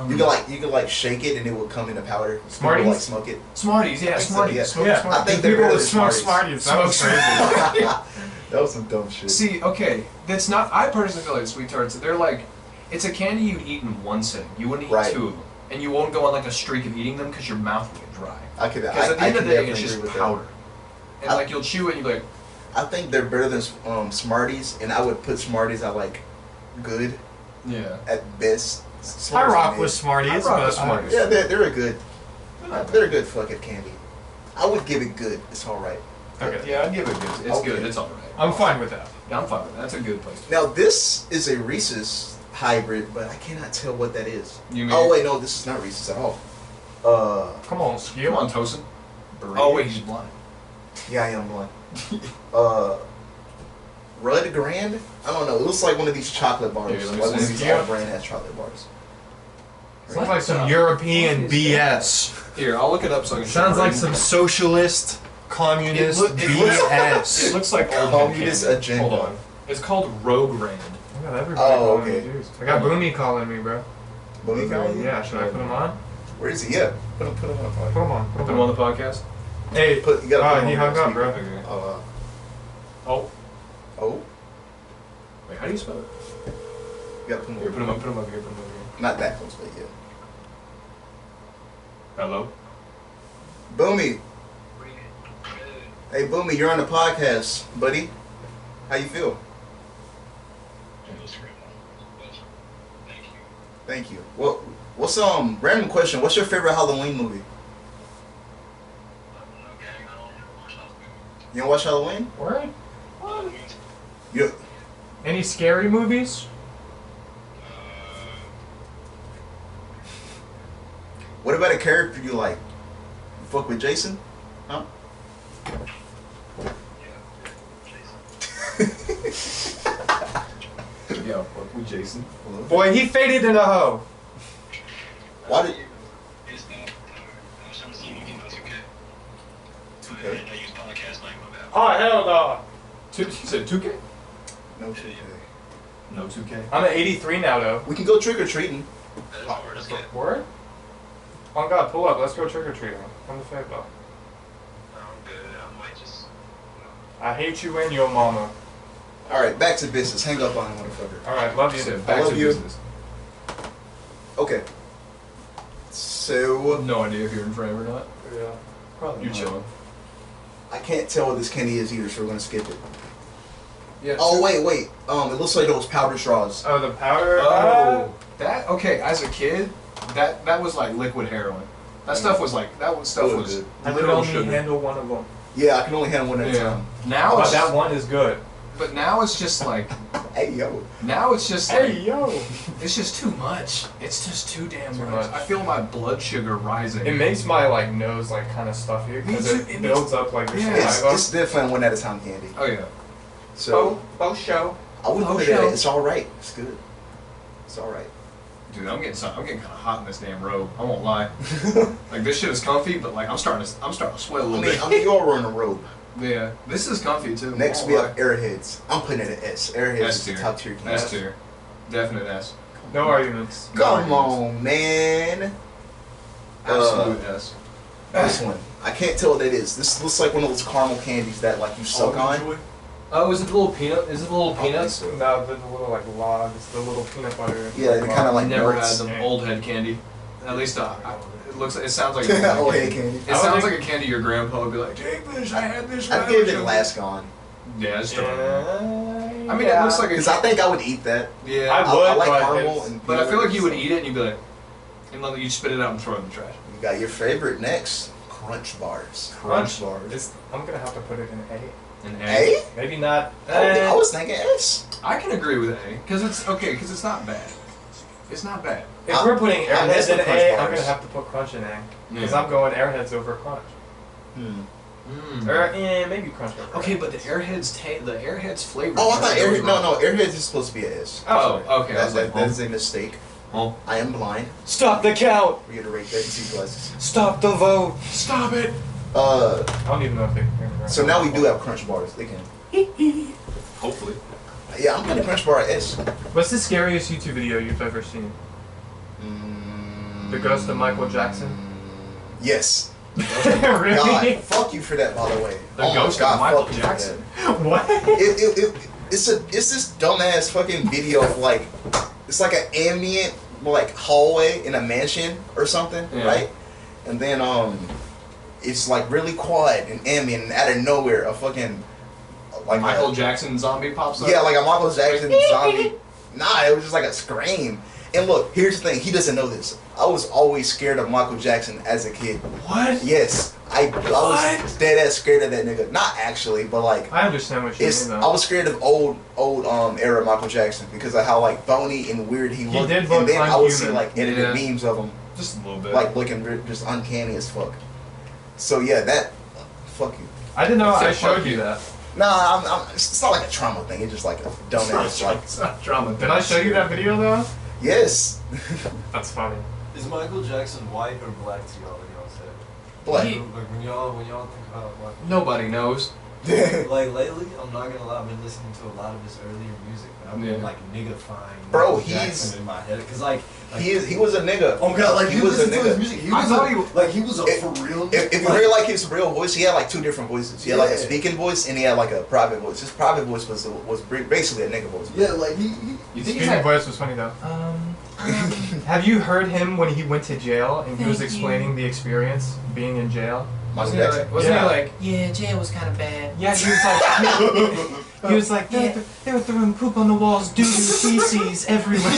You could like shake it and it would come in a powder. People Smarties? like smoke it. Smarties, yeah, I think so, Smarties. yeah. Smoke Yeah. Smarties. I think The they're people better that than smoke Smarties. Smarties, that was crazy. That was some dumb shit. See, okay, that's not. I personally feel like sweet tarts. They're like, it's a candy you'd eat in one sitting. You wouldn't eat Right. two of them, and you won't go on like a streak of eating them because your mouth will get dry. I could. Because at the I end of can the day, definitely it's agree just with that. powder, and like you'll chew it and you'll be like, I think they're better than Smarties, and I would put Smarties at like good yeah. at best. I Smarties rock are with mid. Smarties, I rock but with Smarties. Yeah, they're a good. They're a good fucking candy. I would give it good. It's all right. okay. Yeah, I'd give it good. It's Okay. good. It's all right. I'm fine with that. Yeah, I'm fine with that. That's a good place. To Now this is a Reese's hybrid, but I cannot tell what that is. You mean? Oh wait, no, this is not Reese's at all. Come on, Come Skill. on, Tosin. Oh wait, he's blind. Yeah, I am blind. Rudd Grand? I don't know. It looks like one of these chocolate bars. Yeah, let me Like one of see. these Yeah. all brand has chocolate bars. Sounds like some European BS. Here, I'll look it up so I can. Sounds show you. like some socialist, communist It BS. looks like old Communist candy. agenda. Hold on. It's called Rogue Rand. I got everybody Oh, calling okay. me dudes. I got Boomy calling me, bro. Boomy calling you? Yeah, should I put him on? Where is he? Yeah. Put him on. Put him on. Put him on the podcast. Hey, You gotta put him he on hung the up, speaker. bro. Oh. Oh. Wait, how do you spell it? You gotta put him Here, on. put him up. Put him up here. Put him up here. Not that close, but yeah. Hello. Boomy. Hey, Boomy, you're on the podcast, buddy. How you feel? Thank you. Well, what's random question? What's your favorite Halloween movie? You don't watch Halloween? What? You Any scary movies? What about a character you like? You fuck with Jason? Huh? Yeah, fuck with Jason. Boy, he faded in a hoe. Why did 2K? Oh, hell no. You said 2K? No 2K. No 2K. I'm at 83 now, though. We can go trick or treating. Word? On God, pull up. Let's go trick or treating. I'm the fake though. I hate you and your mama. All right, back to business. Hang up on him, motherfucker. All right, love you. Said back love to you. business. Okay. So No idea if you're in frame or not. Yeah. probably You're not. chilling. I can't tell what this candy is either, so we're gonna skip it. Yeah. Oh wait. It looks like those powder straws. Oh, the powder. Oh, that okay. As a kid, that was like liquid heroin. That stuff was like stuff That was was good. I could literal only sugar. handle one of them. Yeah, I can only handle one at a Yeah. time. Now Oh, it's that one is good. but now it's just like Hey yo. now it's just like yo. it's just too much. It's just too damn Too much. much. I feel my blood sugar rising. It makes my like nose like kind of stuffy because Me too. it It builds up like your Yeah. saliva. It's definitely one at a time candy. Oh yeah. So show. I wouldn't oh, put it at show. it. It's all right. It's good. It's all right. Dude, I'm getting kind of hot in this damn robe. I won't lie. Like this shit is comfy, but like I'm starting to sweat a little bit. You're wearing a robe. Yeah, this is comfy too. Next we have Airheads. I'm putting it at S. Airheads S is top tier. S tier. Definite S. No arguments. Come on, man. Absolute S. This one. I can't tell what that is. This looks like one of those caramel candies that like you suck on. Oh, is it the little peanut? Is it the little peanuts? No, the little like logs, the little peanut butter. Yeah, they kind of like never melts. had them old head candy. At least it sounds like old head candy. It sounds like a candy your grandpa would be like, take this, I had this. I'd give it last gone. Yeah, it's strong. I mean, it looks like because I think I would eat that. Yeah, I would. I like caramel, but I feel like you would eat it and you'd be like, and then you'd spit it out and throw it in the trash. You got your favorite next, Crunch Bars. Crunch bars. I'm gonna have to put it in A. An A? Maybe not. I was thinking S. I can agree with A because it's not bad. It's not bad. If we're putting Airheads in Crunch A, I'm bars. gonna have to put Crunch in A because Yeah. I'm going Airheads over Crunch. Or maybe Crunch over. Okay, but the Airheads flavor. Oh, I thought Airheads. No, Airheads is supposed to be an S. Oh, okay. I was like, That is a mistake. oh. I am blind. Stop the count. Reiterate that in C classes. Stop the vote. Stop it. I don't even know if they can. So now we do have Crunch Bars. They can. Hopefully. Yeah, I'm putting Crunch Bar at S. What's the scariest YouTube video you've ever seen? The Ghost of Michael Jackson? Yes. Really? God, fuck you for that, by the way. The Ghost of Michael Jackson. What? It's this dumbass fucking video of like, it's like an ambient like hallway in a mansion or something, Yeah. right? And then it's like really quiet and ambient, and out of nowhere a fucking like Michael Jackson zombie pops up. Yeah, like a Michael Jackson zombie. Nah, it was just like a scream. And look, here's the thing. He doesn't know this. I was always scared of Michael Jackson as a kid. What? Yes, I was dead ass scared of that nigga. Not actually, but like I understand what you mean, I though. was scared of old era Michael Jackson because of how like bony and weird he looked. did look and then I would see unhuman. like edited memes of him, Just a little bit. like looking just uncanny as fuck. So yeah, that fuck you. I didn't know I Fuck showed you. you that. Nah, it's not like a trauma thing. It's just like a dumbass like. It's not drama. Did I show you that video, though? Yes. That's funny. Is Michael Jackson white or black to y'all when y'all say? Black. Like when y'all think about what? Nobody knows. Like lately, I'm not gonna lie, I've been listening to a lot of his earlier music, but I've been like nigga-fying Bro, Michael Jackson in my head, cause like he was a nigga. oh god, like he was a listen to his nigga. music. He I was thought a, he- like he was a for real. If you hear like his real voice, he had like two different voices. He had like a Yeah. speaking voice and he had like a private voice. His private voice was basically a nigga voice. yeah, like he You think he's Speaking like, voice was funny, though. Have you heard him when he went to jail and he was Thank you. explaining the experience being in jail? Michael wasn't he Jackson. like, wasn't Yeah. he like, Yeah, jail was kind of bad. Yeah, he was like, he was like, they were throwing poop on the walls, doo-doo feces everywhere.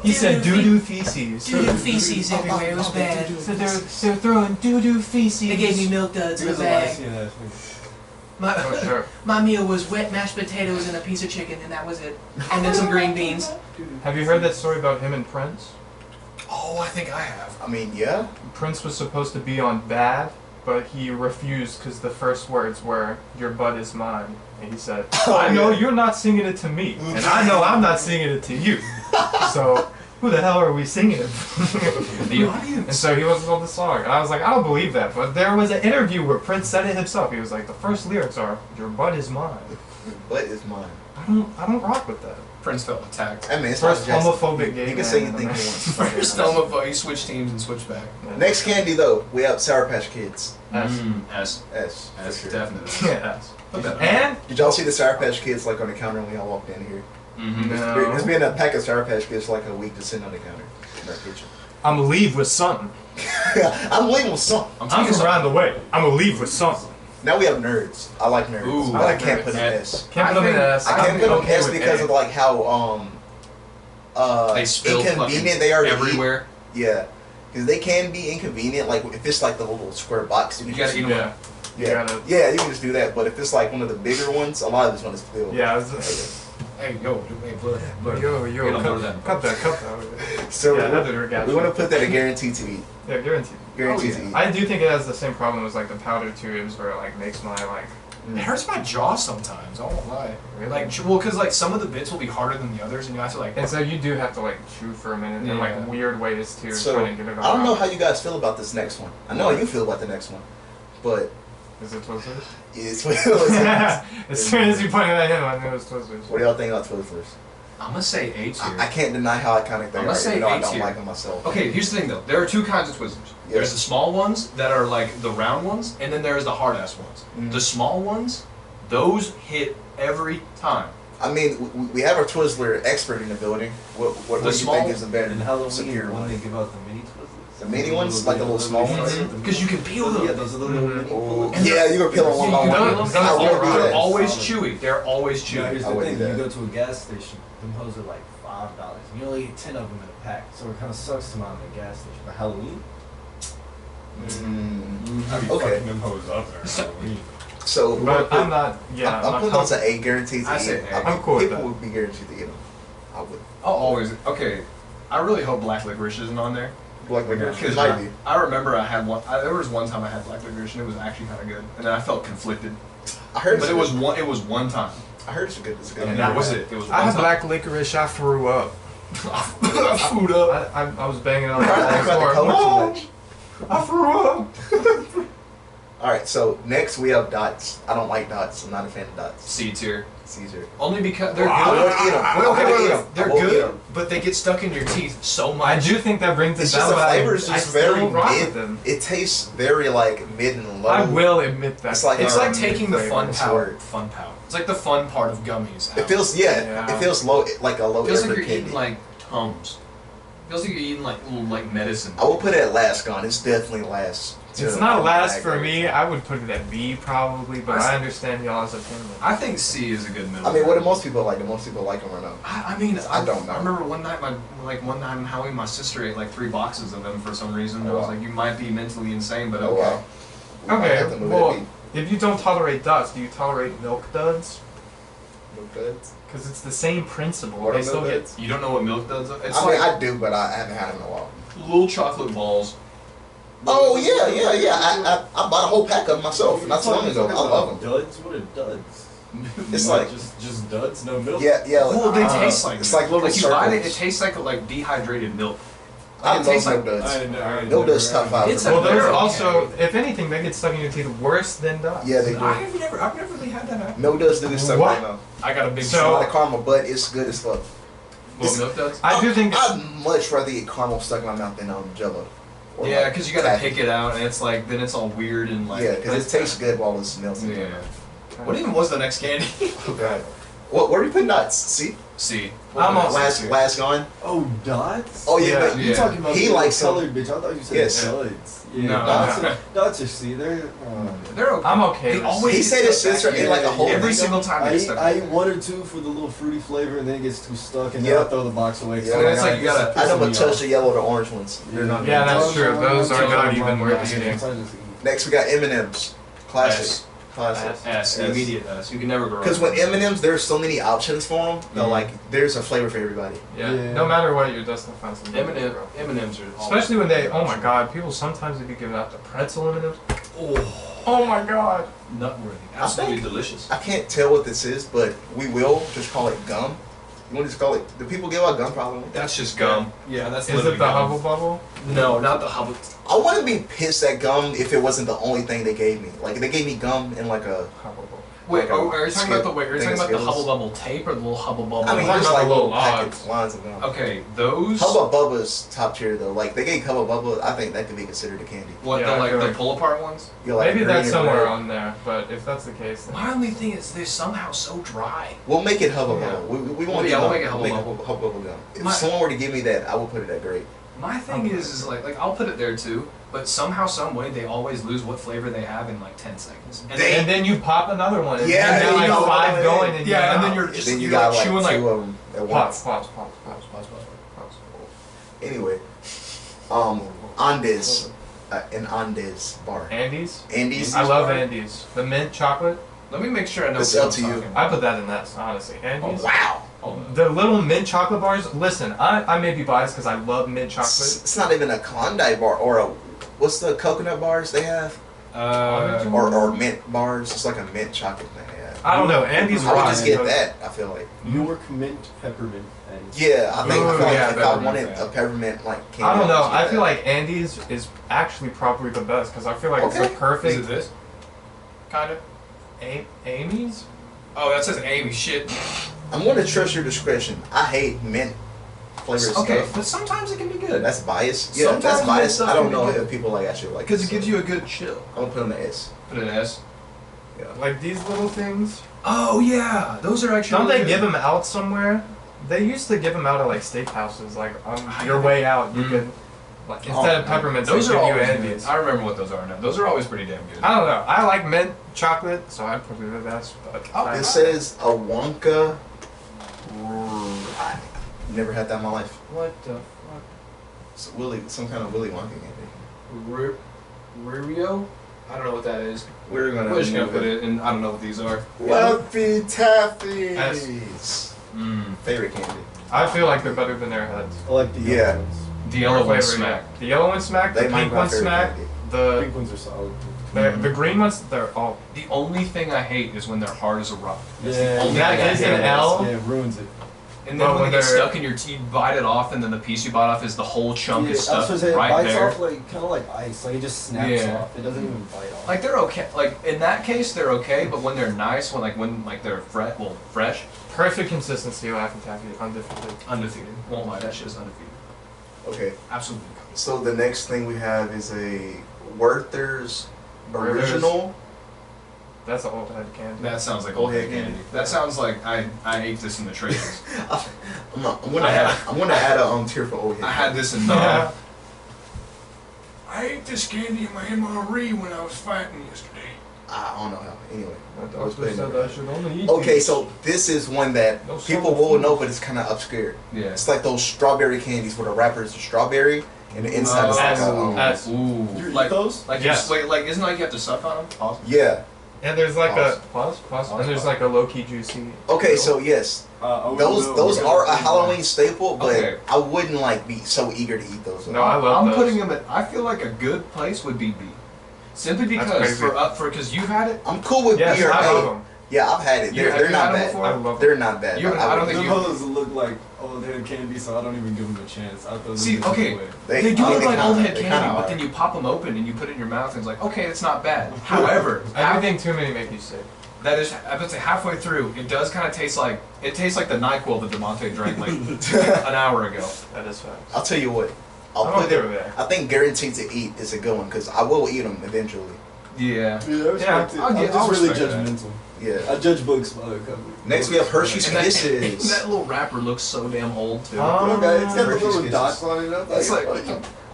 He said doo-doo feces. Doo-doo feces everywhere. It was bad. So they're throwing doo-doo feces. They gave me milk duds he in a was a light bag. skin ass My, Oh, sure. my meal was wet mashed potatoes and a piece of chicken, and that was it. And then some green beans. Have you heard that story about him and Prince? oh, I think I have. I mean, yeah. Prince was supposed to be on Bad, but he refused because the first words were, "Your butt is mine." And he said, I know you're not singing it to me, and I know I'm not singing it to you. So, who the hell are we singing it to? The And audience. so he wasn't on the song. And I was like, I don't believe that. But there was an interview where Prince said it himself. He was like, the first lyrics are, "Your butt is mine." But it's mine. I don't rock with that. Prince felt attacked. I mean, it's First Michael Jackson. homophobic gay You can man say in anything you America. want. First homophobe, he switched teams and switched back. Next candy though, we have Sour Patch Kids. S. S. S. for S, sure. definitely. Yes. Put that on. And Did y'all see the Sour Patch Kids like on the counter when y'all walked in here? Mm-hmm. No. There's been a pack of Sour Patch Kids for like a week just sitting on the counter in our kitchen. I'm gonna leave with something. I'm leaving with something. I'm from around the way. I'm gonna leave with something. Now we have nerds. I like nerds, Ooh, but I I like can't nerds. put an S. Can't put them in S. I can't put them okay S with because A. of like how They spill inconvenient they are to eat. everywhere. Yeah, because they can be inconvenient. Like if it's like the little square box, You gotta eat them. Yeah. Yeah, You gotta- yeah, you can just do that. But if it's like one of the bigger ones, a lot of it's gonna spill. Yeah. It's, Hey, yo, hey, blood. yo, You don't know cut that. that. So Yeah, that did we want to put that a guaranteed to eat. Yeah, guaranteed. Guaranteed Oh, to yeah. eat. I do think it has the same problem as like the powder tubes, where it like makes my like It hurts my jaw sometimes. I won't lie. Like, well, because like some of the bits will be harder than the others, and you have to like. And so you do have to like chew for a minute in like weird ways too, So, trying to get it all I don't know out. how you guys feel about this next one. I know how you feel about the next one, but Is it Twizzlers? it's As soon as you pointed at him, I knew it was Twizzlers. What do y'all think about Twizzlers? I'm gonna say A tier. I can't deny how iconic they I'm are. gonna say even though I A don't tier. like them myself. Okay, here's the thing though. There are two kinds of Twizzlers. Yeah. There's the small ones that are like the round ones, and then there's the hard ass ones. The small ones, those hit every time. I mean, we have our Twizzler expert in the building. What do you small- think is the better And Halloween, superior when one? they give out the mini Twizzlers. The mini ones? Like the little small ones? Because you can peel them. Yeah, those are the little mini Oh, ones. yeah, you were peeling one by You one. know, I would do they're that. always chewy. They're always Now, chewy. here's I the wouldn't thing: do you that. go to a gas station, them hoes are like $5, and you only get 10 of them in a pack. So it kind of sucks to mom at a gas station. But Halloween, Mm, I be okay. fucking them hoes up there. Halloween. So, But I'm not. Yeah, I'm putting those at 8 guaranteed to I eat. say A. I'm cool with People that. would be guaranteed to eat them. I would. I'll always. Okay, I really hope black licorice isn't on there. Black licorice. It Because might be. I remember I had one. There was one time I had black licorice and it was actually kind of good, and then I felt conflicted. I heard But it's it was good. one. It was one time, I heard it's good. It's good. and that was it. It was one I had time. black licorice. I threw up. Food up. I was banging on I heard the about the floor. color too much. I threw up. Alright, so next we have dots. I don't like dots. I'm not a fan of dots. C tier. Caesar. Only because they're I good. won't eat 'em. Wait, okay, I won't wait, eat wait. 'em. They're I won't eat good, 'em. but they get stuck in your teeth so much. I do think that brings it It's down. just the but flavor is I just still very rock mid. with them. It tastes very like mid and low. I will admit that. It's like It's like um, taking the fun what's power. word? Fun power. It's like the fun part of gummies. It out. feels Yeah. It feels low like a low It feels like effort you're candy. eating like Tums. It feels like you're eating like little like medicine. I will put it at last gone. It's definitely last. It's not last for me. I would put it at B probably, but I understand y'all's opinion. I think C is a good middle. I mean, what do most people like? Do most people like them or no? I mean, I don't know. I remember one night, one time, Howie and my sister ate like 3 boxes of them for some reason. I was like, you might be mentally insane, but Oh, okay. wow. We might Okay, have to move well, it if you don't tolerate dots, do you tolerate milk duds? to B. Good. Because it's the same principle. What They are still milk get. duds? You don't know what milk duds are? It's I mean, like I do, but I haven't had them in a while. little chocolate balls. Oh yeah. I bought a whole pack of them myself not so long ago. I love them. Duds? What are duds? It's Not like just duds, no milk. yeah. Well, they taste like it's milk. like little you buy it, it circles. tastes like dehydrated milk. I it love tastes milk like duds. I Milk duds top 5. It's Well, a those very also, okay. if anything, they get stuck in your teeth worse than dots. Yeah, they do. I've never really had that happen. Milk duds do this stuff What? right now. I got a big It's So- a lot of caramel, but it's good as fuck. What, milk duds? I do think. I'd much rather eat caramel stuck in my mouth than Jello. Or Yeah, like because you gotta taffy. pick it out, and it's like then it's all weird and like. Yeah, because it tastes good while it's melting. Yeah. What even was the next candy? Okay. What? Where are you putting nuts? See? C. I'm on Last gone. Oh, dots? Oh yeah, Yeah. but Yeah. You're talking about He the likes them. colored bitch. I thought you said Yes. duds. Yeah, No. dots are C. They're. They're okay. I'm okay They with always He get said it stuck sits back in like a whole every thing. single time. I They get eat, stuck I back. eat 1 or 2 for the little fruity flavor, and then it gets too stuck, and then Yep. I throw the box away. 'cause Yeah. I'm And it's like you gotta- I know pissing a me touch off. the yellow or the orange ones. They're not. Yeah, good. that's true. Those are not even worth eating. Next we got M&M's. Classic. S. Classic. S. Yes. Immediate S. You can never go wrong. Because with M&M's, there's so many options for them. That like, there's a flavor for everybody. Yeah. Yeah. No matter what, you're just gonna find something. M&M's are Especially when they. Oh my God! People sometimes they be giving out the pretzel M&Ms. Oh, Oh my God! nutworthy. Absolutely think- delicious. I can't tell what this is, but we will just call it gum. You want to just call it? Do people give out gum probably? That's just gum. Yeah, that's Is literally it the gum. Hubble Bubble? No, not the Hubble. I wouldn't be pissed at gum if it wasn't the only thing they gave me. Like if they gave me gum and like a. Hubble Bubble. Wait, Like a are you talking about the wait? Are you thing talking of about the Skittles. Hubble Bubble tape or the little Hubble Bubble? I mean, talking just about like the little little packets, lines of gum. Okay, those. Hubba Bubba's top tier though. Like they gave Hubba Bubba, I think that could be considered a candy. What Yeah, I the feel the like- pull apart ones? You're like Maybe green that's and somewhere red. on there, but if that's the case, then. My only thing is they're somehow so dry. We'll make it Hubba Yeah. Bubba. We won't. Yeah, do we'll gum. make it Hubba We'll Bubba. Hubba Bubba gum. If My- someone were to give me that, I would put it at great. My thing is like I'll put it there too, but somehow, some way, they always lose what flavor they have in like 10 seconds. And They- And then you pop another one, and Yeah, then and like you go, 5 oh, going, and yeah, and then you're you're just then you you're got like chewing like two of them at pause, once. pause. Anyway, Andes, an Andes bar. Andes. Andes. I love Andes. The mint chocolate. Let me make sure I know It's what up I'm to you. talking about. I put that in that, honestly. Andes. Wow. The little mint chocolate bars. Listen, I may be biased because I love mint chocolate. It's not even a Klondike bar or a. What's the coconut bars they have? or mint bars. It's like a mint chocolate thing. Yeah. I don't know. Andy's I would right. just get that. I feel like. Newark mint, peppermint, and Yeah, I feel like if I peppermint, wanted yeah. a peppermint like candy, I don't know. would just get I feel that. like Andy's is actually probably the best because I feel like it's the Okay. perfect. Is it this? Kind of. Amy's? Oh, that says Amy. Shit. I'm going to trust your discretion. I hate mint flavored Okay, stuff. but sometimes it can be good. That's biased. Yeah, Sometimes that's mint biased. stuff I don't can be know good. if people like actually like Because it gives you a good chill. I'm gonna put on the S. Put an S. Yeah. Like these little things. Oh yeah, those are actually. Don't they really give good. them out somewhere? They used to give them out at like steakhouses. Like on your way out, you could like instead of peppermints, Those they are give you always Andes. good. I remember what those are now. Those are always pretty damn good. I don't know. I like mint chocolate, so I'd probably do that. But Oh, It says a Wonka. I never had that in my life. What the fuck? It's some kind of Willy Wonka candy. Rio? I don't know what that is. We're gonna. We're just gonna put it in. I don't know what these are. Laffy S. Taffies. Favorite candy. I feel like they're better than their heads. I like the Yeah. yellow ones. The yellow one Flavor, smack. yeah. The yellow one smack. They The might pink be my one favorite smack. candy. The The pink ones are solid. the green ones, they're all. The only thing I hate is when they're hard as a rock. That's the Yeah, only that thing I is hate. an L. Yeah, it ruins it. And then But when when they get they're- stuck in your teeth, you bite it off, and then the piece you bite off is the whole chunk Yeah, of I stuff was supposed to say, it right bites there. off like kind of like ice. Like it just snaps Yeah. off. It doesn't even bite off. Like they're okay. Like in that case, they're okay. But when they're nice, when they're fresh, Perfect consistency of Laffy Taffy, undefeated. undefeated. Won't lie, that shit is undefeated. Okay. Absolutely. So the next thing we have is a Werther's Werther's. original. That's an old head candy. That sounds like Old old head head candy. candy. That sounds like I ate this in the trailers. I'm gonna add a tier for old head. I had this in. Yeah. I ate this candy in my MRE when I was fighting yesterday. I don't know how. Anyway. The I was doctor putting said it- I should only eat Okay, these. so this is one that No people solid will food. know, but it's kind of obscure. Yeah. It's like those strawberry candies where the wrapper is the strawberry and the inside is like S. a, Ooh. You eat Like those? Like Yes. like isn't it like you have to suck on them? Pause. yeah. And there's like Pause. a pause, Pause, and there's pause. like a low key juicy. Okay, so yes, those are a Halloween staple, but Okay. I wouldn't like be so eager to eat those. No, I love I'm those. putting them at. I feel like a good place would be B. Simply That's because crazy. because you've had it. I'm cool with Yes, B or I love A. them. Yeah, I've had it. You- They're, have they're you not had them bad. before? I love them. They're not bad. You haven't- I don't think Those look like old head candy, so I don't even give them a chance. I throw See, them okay. away. They do I mean, look like kinda- old head they candy, kinda but are. then you pop them open and you put it in your mouth and it's like, okay, it's not bad. However, Everything too many make you sick. that is, I would say halfway through, it does kind of taste like the NyQuil that DeMonte drank like an hour ago. That is facts. I'll tell you what. I'll I'm put okay it. with that. I think guaranteed to eat is a good one because I will eat them eventually. Yeah. Yeah, I respect it. I'll I'm get- just I'll really respect that. judgmental. Yeah. I judge books by the cover. Next we have Hershey's And that, Kisses. that little wrapper looks so damn old too. Okay, it's got the Hershey's little Kisses. dots on it. It's like-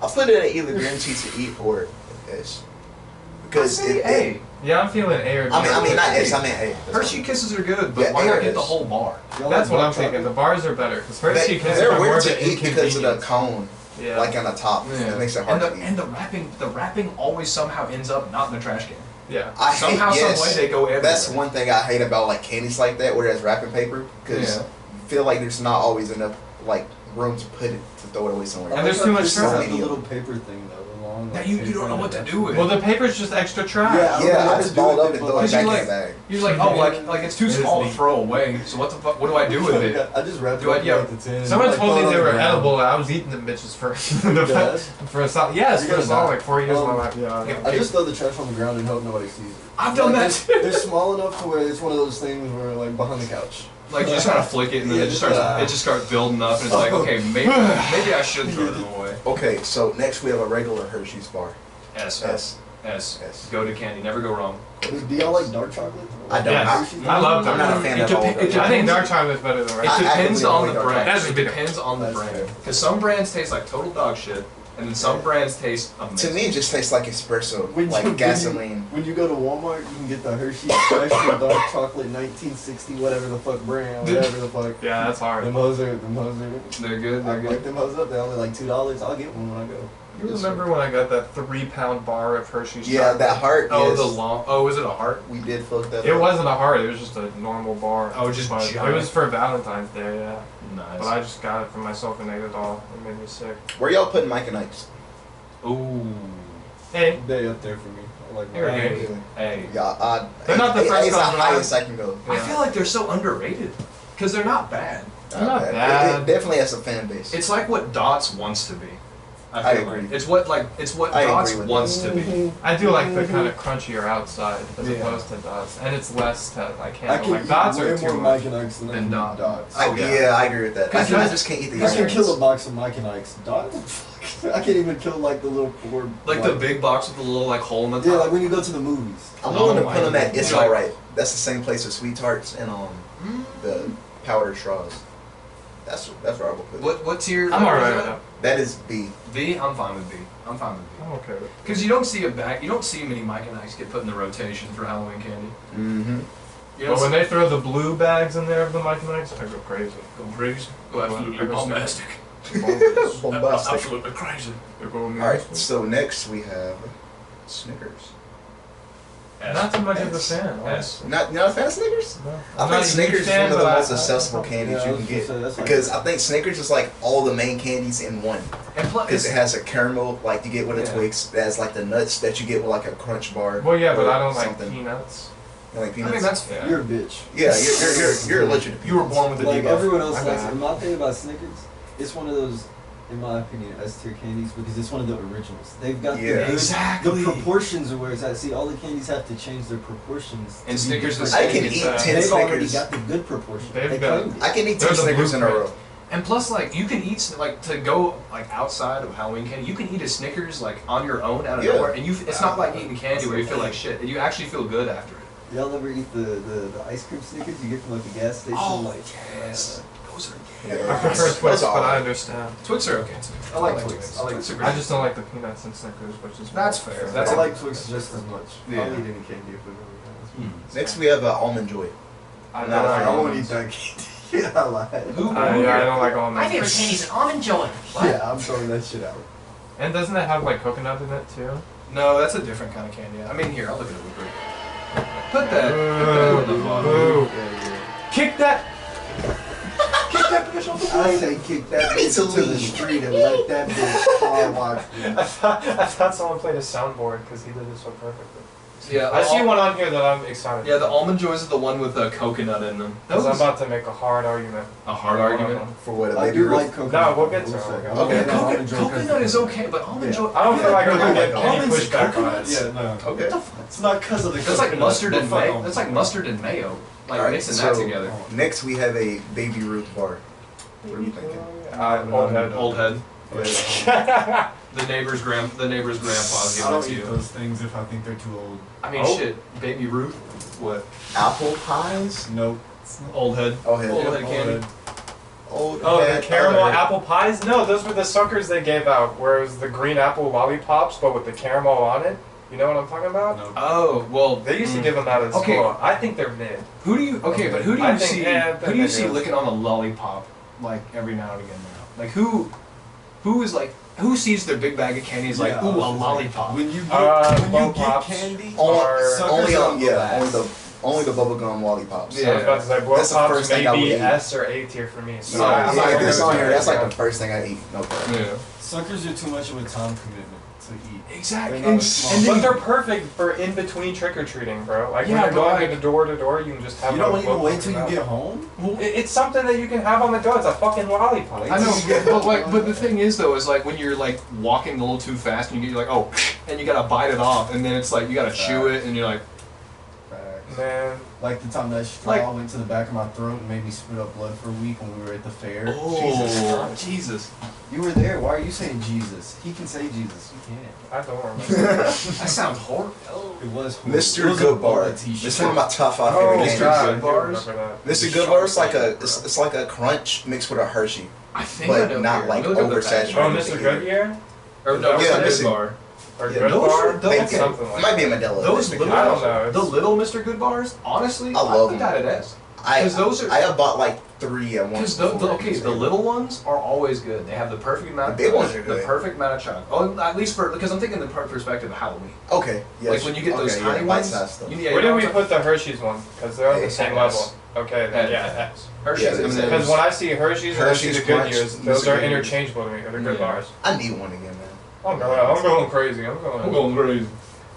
I'll put it at either guaranteed to eat or S. I Because say it, A. Yeah, I'm feeling A or B. I mean not S. I meant A. Hershey Kisses are good, but Yeah, why A or not get the S. whole bar? That's what I'm thinking. The bars are better because Hershey Kisses They're are more weird of an to eat because of the inconvenience. cone, Yeah. like on the top. Yeah. It makes it hard and to eat. the wrapping always somehow ends up not in the trash can. Yeah. I Somehow, hate, yes, some way they go everywhere. That's one thing I hate about like candies like that, where there's wrapping paper, because Yeah. I feel like there's not always enough like room to put it to throw it away somewhere. And there's too much so trash. many The of little them. paper thing though, the long. That like, you paper don't know what to that's- do with Well, it. the paper's just extra trash. Yeah, I don't know Yeah, what I to just do balled with up it, and but throw it Because back you in like- the bag. You're like, oh, like it's too It is small to neat. throw away. So what the fuck? What do I do with it? I just wrapped Do I- it yeah. up like the tin. Someone like, told me throw it they on were the ground. edible, and I was eating them bitches for Yes? for a solid. Yes, You for a gotta solid not. like 4 years of my life. Yeah. I just throw the trash on the ground and hope nobody sees it. I've done Like, that They're small enough to where it's one of those things where like behind the couch. Like you just kind of flick it and then Yeah, it just starts building up and it's like, okay, maybe I should throw them away. Okay, so next we have a regular Hershey's bar. S. S. S. S. Go to candy. Never go wrong. Do y'all like dark chocolate? I don't. Yes. Hershey's I love I'm them. not a fan It of all depe- of it them. I think depends- dark chocolate's better than It regular. I depends actively on avoid the dark brand. chocolate. It depends on the That's brand. fair. Because some brands taste like total dog shit, and then some brands taste To amazing. me, it just tastes like espresso, When like you- gasoline. When you go to Walmart, you can get the Hershey Special Dark Chocolate 1960, whatever the fuck brand, whatever the fuck. Yeah, that's hard. Them hoes are. They're good. I They're like good. them hoes up. They're only like $2. I'll get one when I go. You remember when I got that 3-pound bar of Hershey's Yeah, chocolate? that heart. Oh, yes. the long. Oh, was it a heart? We did fuck that It up. wasn't a heart, it was just a normal bar. Oh, just But it giant. was for Valentine's Day, yeah. Nice. But I just got it for myself and ate it all. It made me sick. Where y'all putting Mike and Ike's? Ooh. Hey. They up there for me. I like You're mine. right. Hey. Yeah, They're not the first it's the time highest I can go. I feel like they're so underrated because they're not bad. Not bad. It definitely has a fan base. It's like what Dots wants to be. I feel agree. like. It's what I Dots agree with wants that. to be. I do like the kind of crunchier outside as Yeah. opposed to dots, and it's less to like I handle. can Like eat dots way are more too Mike much. and Ike's than I Than can Dots. eat dots. Oh, Yeah, I agree with that. I Because just can't eat the I can experience. kill a box of Mike and Ike's. Dots? I can't even kill like the little poor. Like the big box with the little like hole in the top. Yeah, like when you go to the movies. I'm willing to Oh, put them I at It's agree. Alright. That's the same place as Sweet Tarts and the powdered straws. That's where I will put it. What tier? I'm alright with that. That is B. B. I'm fine with B. I'm fine with B. I'm okay with it. Because you don't see many Mike and Ike's get put in the rotation for Halloween candy. Mm-hmm. You know, But when they throw the blue bags in there of the Mike and Ike's, I go crazy. go crazy, go absolutely bombastic, Bombastic. absolutely crazy. Alright, so next we have Snickers. Not too much of a S. fan. S. Not a fan of Snickers? No. I I'm not think a Snickers huge is fan, one of the but most accessible candies Yeah, I you was can gonna get. say, that's like- Because I think Snickers is like all the main candies in one. And plus, Because it has a caramel like you get with a Yeah. Twix. It has like the nuts that you get with like a Crunch bar. Well, yeah, but or I don't like something. peanuts. You like I peanuts? mean that's fair. You're a bitch. Yeah, you're allergic to peanuts. You were born with a Like debuff. everyone else I likes know. it. My thing about Snickers, it's one of those, in my opinion, S tier candies because it's one of the originals. They've got Yeah. the Exactly. proportions of where it's at. See, all the candies have to change their proportions. And to be Snickers different. is I can It's, eat 10 They've already Snickers. got the good proportion. They've They got- claimed it. I can eat They're 10 the Snickers in a blueprint. row. And plus, like you can eat like to go like outside of Halloween candy. You can eat a Snickers like on your own out of Yeah. nowhere, and it's not like eating candy where you feel like shit. You actually feel good after it. Y'all ever eat the ice cream Snickers you get from like the gas station? Like, yes, those are. Yeah. I prefer That's Twix, but all I right. understand. Twix are okay too. I like Twix. I like Twix. I just don't like the peanuts and Snickers, which is That's fair. That's I a- like Twix just as much. Yeah. I'll eat any candy if it really has. Next we have Almond Joy. I No, don't like I I won't almonds. eat that candy. Yeah, I lied. I don't like almonds. My favorite candy is almond joy. Yeah, I'm throwing that shit out. And doesn't it have like coconut in it too? No, that's a different kind of candy. I mean, here I'll look at it real quick. Put that Boo. in the bottom. Boo. Yeah, Kick that! Kick that bitch off the I plate. say kick that Need bitch to to the leave. street and let that bitch car watch me. I thought someone played a soundboard because he did it so perfectly. Yeah, I see one on here that I'm excited. Yeah, the almond joys are the one with the coconut in them. Because I'm Those about to make a hard argument. a hard argument. For what, a I baby do Ruth? like coconut. No, we'll get to it. Second. Okay. Yeah, no, Coconut, almond joy coconut is okay, but almond Yeah. joy. I don't feel like we're gonna get any Almonds, pushback on coconuts? it. Yeah, no. Okay. It's not because of the That's like coconut, mustard but and fuck mayo. almond That's like joy. mustard and mayo. Like Alright, mixing so that together. Next we have a Baby Ruth bar. What are we thinking? Old head. Old head. Yeah. The neighbor's grandpa's I giving it don't to eat you. those things if I think they're too old. I mean, Oh. shit. Baby Ruth. What? Apple pies? Nope. Old head. Old head. Old head candy. Old Oh, head, the caramel other head. apple pies? No, those were the suckers they gave out, where it was the green apple lollipops, but with the caramel on it. You know what I'm talking about? Nope. Oh well. They used to give them out at Okay. school. I think they're mid. Who do you? Okay, but who do I you think- see? yeah, Who do you see maybe licking on a lollipop like every now and again now? Like who is like who sees their big bag of candy is like Yeah, ooh I was a gonna say, lollipop? When you get, Low pops. candy, Only Suckers on on yeah, glass. only the bubblegum lollipops. Yeah. I was about to say, blow That's the pops first thing I would maybe eat. S or A tier for me. Yeah, So I'm not if gonna it's go on to here, that, that's like yeah. the first thing I eat. No problem. Yeah. suckers are too much of a time commitment to eat. Exactly. They're not small. and But then they're perfect for in between trick or treating, bro. Like Yeah, when you're but going like- to door to door, you can just have. You one don't even book wait in till your you mouth. get home. It's something that you can have on the go. It's a fucking lollipop. I know, but the thing is though is like when you're like walking a little too fast and you're like oh and you gotta bite it off and then it's like you gotta chew it and you're like Man, Like the time that straw Like- went to the back of my throat and made me spit up blood for a week when we were at the fair. oh Jesus. You were there. Why are you saying Jesus? He can say Jesus. You can't. I don't remember. That sounds horrible. It was horrible. Mr. It was a Good Bar. Boba t-shirt. It's one of my top 5 Oh, favorite Mr. candies. God. I do Bars? remember that. Mr. Good Bar is like it's like a crunch mixed with a Hershey, I think I but know not here. like Let me look up the oversaturated. Oh, package. Mr. Goodyear? Or no, Yeah, Mr. Mr. Good Bar. Or Yeah, Good those Bar? are- those- Maybe- okay. Something it like might be a that. Modelo. Those Mr. little, Good I Bar. don't know. the little Mr. Good Bars, honestly, I love put them. that at S. I 'Cause those are- I have bought like 3 at once. Because before. okay, the little ones are always good. They have the perfect amount. The big of ones are The good. perfect amount of chocolate. Oh, at least for because I'm thinking the perspective of Halloween. Okay, yes. Like when you get those okay, tiny yeah, ones. bite-sized stuff. Yeah, Where you know did we what I'm put the Hershey's one? Because they're on the S. same level. Okay, then yeah, X. talking- Hershey's Yeah, M&Ms. Because when I see Hershey's and I see Hershey's the Crunch, Goodyears, Mr. those are Goodyear. interchangeable to me. They're good Yeah. bars. I need one again, man. I'm going crazy. I'm going crazy.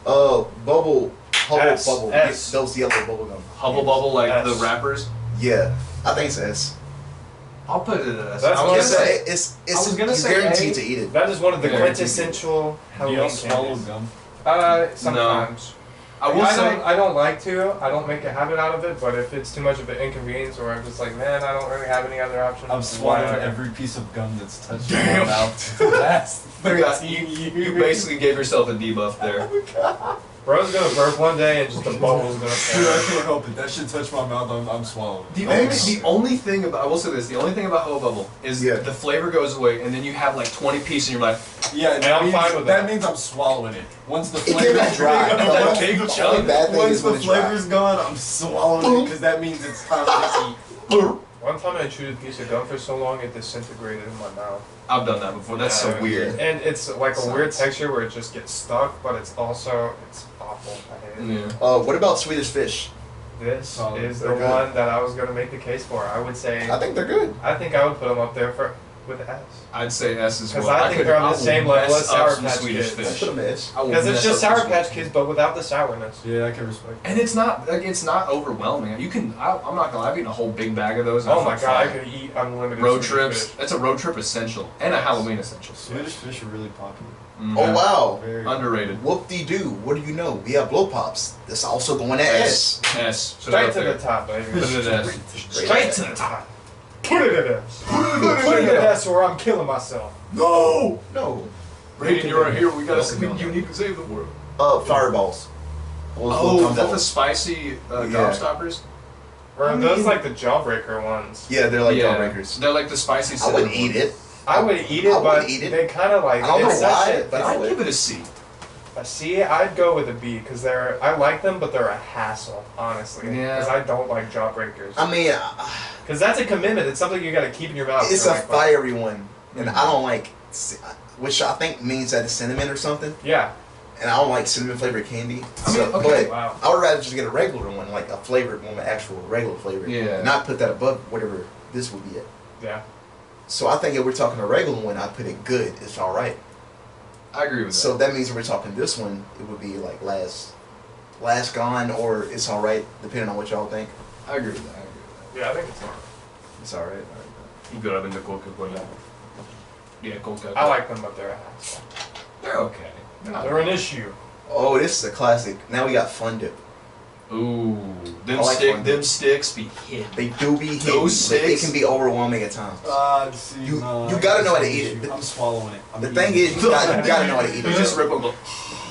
Bubble, Hubble S, Bubble. S. Those yellow bubble gum. Hubble Bubble, like S. the rappers. Yeah, I think it's S. I'll put it as. That's I what was gonna say. It's I was gonna you're say guaranteed A. to eat it. That is one of the Yeah. quintessential Do y'all Halloween swallow candies. gum? Sometimes. I will say. I don't like to. I don't make a habit out of it. But if it's too much of an inconvenience, or I'm just like, man, I don't really have any other options. I've swallowed why not? every piece of gum that's touched my mouth. That's You basically gave yourself a debuff there. Bro's gonna burp one day and just the bubble's gonna Dude, I fall. can't help it. That shit touched my mouth. I'm swallowing. The only thing about, I will say this, the only thing about Hubble Bubble is Yeah. the flavor goes away and then you have like 20 pieces in your mouth. Yeah, And I'm fine with that that. means I'm swallowing it. Once the It can flavor's be dry. gone, Like, once big the chunk. flavor- Bad thing once is when the it's dry. flavor's gone, I'm swallowing it because that means it's time to eat. One time I chewed a piece of gum for so long it disintegrated in my mouth. I've done that before. That's so Yeah. weird. And it's like a weird Sucks. texture where it just gets stuck, but it's awful. I hate it. Yeah. What about Swedish Fish? This Solid. is the They're good. one that I was gonna make the case for. I would say. I think they're good. I think I would put them up there with S. I'd say S as well. 'Cause I think they're on the same level as Sour Patch Swedish Kids. Let's Fish. put them in S. I will Because it's mess just up Sour the Swedish Patch Kids, but without the sourness. Yeah, I can respect. And it's not like it's not overwhelming. You can. I'm not gonna lie. I've eaten a whole big bag of those. and Oh I my feel god, I fine. could eat unlimited Road Swedish trips. fish. That's a road trip essential and a Halloween essential. Swedish fish are really popular. Mhm. Oh wow. Very Underrated. Whoop-de-doo. What do you know? We have blow pops. That's also going at S. S. Put it Straight up to there. the top, baby. Put it at S. Straight to the top. Put it at S. Put it at S or I'm killing myself. No. No. Brayden, you're right here. We gotta. Welcome You need to save the world. Fireballs. Those little Oh, is that gumballs. the spicy Yeah. gobstoppers? Or are those like the jawbreaker ones? Yeah, they're like yeah. jawbreakers. They're like the spicy. I wouldn't cinnamon eat it. I would eat it, I but would eat it. they kind of like. I don't know it's such why, a- but I'd I would. give it a C. See, I'd go with a B because I like them, but they're a hassle, honestly. Yeah. Because I don't like jawbreakers. I mean, Because that's a commitment. It's something you got to keep in your mouth. it's for a like, fiery one, and I don't like, which I think means that it's cinnamon or something. Yeah. And I don't like cinnamon flavored candy. I mean, okay, but wow. I would rather just get a regular one, like a flavored one, an actual regular flavor. Yeah. Not put that above whatever this would be at. Yeah. So I think if we're talking a regular one, I'd put it good. It's all right. I agree with So that. that means if we're talking this one, it would be like last gone or it's all right, depending on what y'all think. I agree with that. I agree with Yeah, I think it's alright. It's all right. that. You grabbing the Coca-Cola? Yeah, Coca-Cola. I like them, but they're a hassle. They're okay. They're an issue. Oh, this is a classic. Now we got Fun Dip. Ooh, I like one. them sticks be hit. They do be hit, Those but it six? can be overwhelming at times. See, You- no, you I gotta got know how to some eat it. issue. I'm swallowing it. I'm The eating thing it. is, you gotta know how to eat You it. just rip them.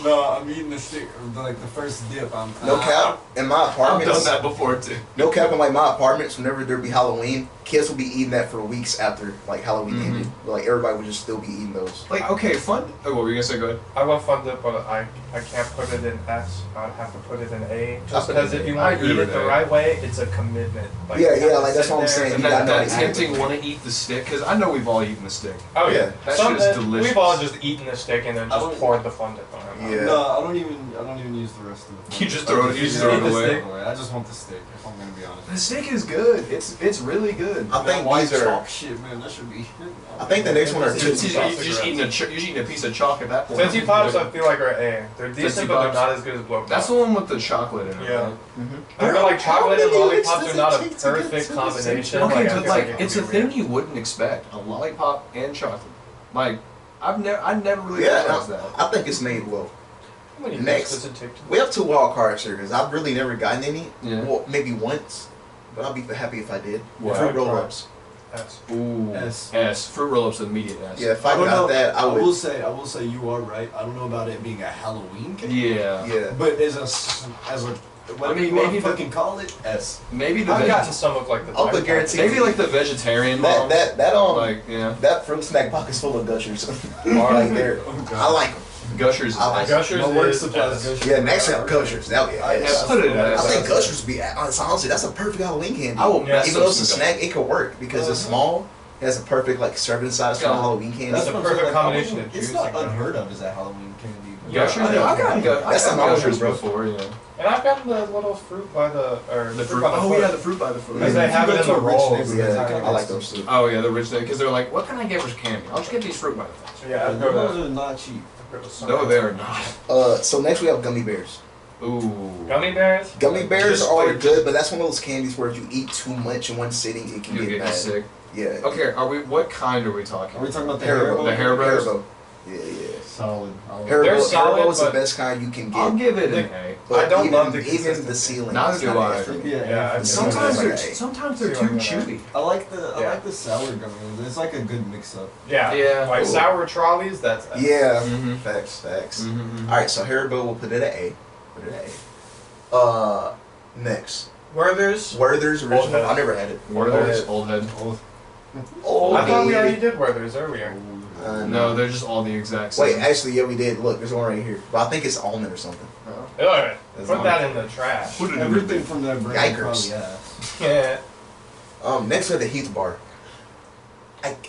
No, I'm eating the stick, like the first dip. No cap. In my I've apartments, done that before too. no cap in like my apartments. Whenever there be Halloween, kids will be eating that for weeks after like Halloween Mhm. ended. Like everybody would just still be eating those. Like, okay, fun. Oh, what were you gonna say? Go ahead. I love Fun Dip, but I can't put it in S. I'd have to put it in A. Just put it because in if A. you I want to agree eat it with the that. right way, it's a commitment. Yeah, you have yeah, to like, that's sit what I'm there saying. And You gotta know that how to eat it. tempting want to eat the stick because I know we've all eaten the stick. Oh Yeah. yeah, That shit is delicious. We've all just eaten the stick and then I just don't- poured the Fun Dip on it. Yeah. No, I don't even use the rest of the. You just throw it- you just throw it away. I just want the stick. If I'm gonna be honest. The steak is good. It's really good. I think white these are. chalk shit, man. That should be. I think the next one are You're Tootsie just, Pops. you're just eating you're eating a piece of chalk at that point. Tootsie Pops, I feel like are A. They're Tootsie decent, but they're Pops. not as good as Blow That's the Pops. one with the chocolate in it. Yeah. Right? I feel like chocolate and How many lollipops licks are not a does it take to get perfect to the combination. center? Okay, I but feel like it it's could a be thing weird. you wouldn't expect. A lollipop and chocolate. Like I never really Yeah, realized that. I think it's made well. How many Next. licks does it take to We have 2 wild cards here because I've really never gotten any. Yeah. Well, maybe once, but I'll be happy if I did. What? Fruit roll-ups. S. Ooh. S. S. Fruit roll-ups immediate S. Yeah, if I got that, I would. will say you are right. I don't know about it being a Halloween cake. Yeah. Yeah. But as a whatever mean, you want maybe to fucking call it, S. Maybe the I've veg- gotten some of like the. I'll Tide guarantee- Pods. maybe like the vegetarian mom. That like yeah. that fruit snack pocket's full of gushers. Like they're, I like them. Gushers. I like is- Gushers My work is supplies S. Gushers. Yeah, next time gushers. That would be Yeah, S. put it in I S. think gushers would be honestly that's a perfect Halloween candy. I will Yeah. mess Even up though it's a some snack, it could work because it's small. It has a perfect like serving size for Yeah. Halloween candy. That's a what I'm saying, perfect like, combination Halloween- of It's juice not and gum. unheard of as a Halloween candy. Gushers? Yeah, I've gotten That's I've some gotten Gushers bro. before, yeah. And I've gotten the little fruit by the fruit by the Oh foot. yeah, the fruit by the foot. Because they have it in the rolls. Yeah, I like those too. Oh yeah, the rich day, because they're like, what can I get for candy? I'll just get these fruit by the foot. So yeah, I'd go Those to are not cheap. No, they're not. So next we have gummy bears. Ooh. gummy bears. Gummy bears Just are like- good, but that's one of those candies where if you eat too much in one sitting, it can You get get bad. sick. Yeah. Okay, what kind are we talking? Are we talking about the Haribo. Haribo? The Haribos? Haribo. Yeah. Solid. Haribo, solid, Haribo is the but- best kind you can I'll get. give it an A. But I don't even, love the even the consistency. ceiling. Neither is do kinda I. A for me. Yeah, I'd Sometimes like they're A. sometimes they're See what too I'm gonna- chewy. I like the Yeah. sour gummy ones. It's like a good mix up. Yeah. Yeah. Like Ooh. sour trolleys. That's Yeah. Mhm. Facts. Mhm. All right, so Haribo, we'll put it at A. Put it at A. Next, Werther's. Werther's Old original. Head. I never had it. Werther's, Old Head. Old I thought we Head. already did Werther's earlier. No, they're just all the exact same. Wait, actually, yeah, we did. Look, there's one right here. But I think it's almond or something. Ugh, As put long that as- in the trash. Put it in Everything from that brand Yikers. probably ass. Yeah. Next we have the Heath bar.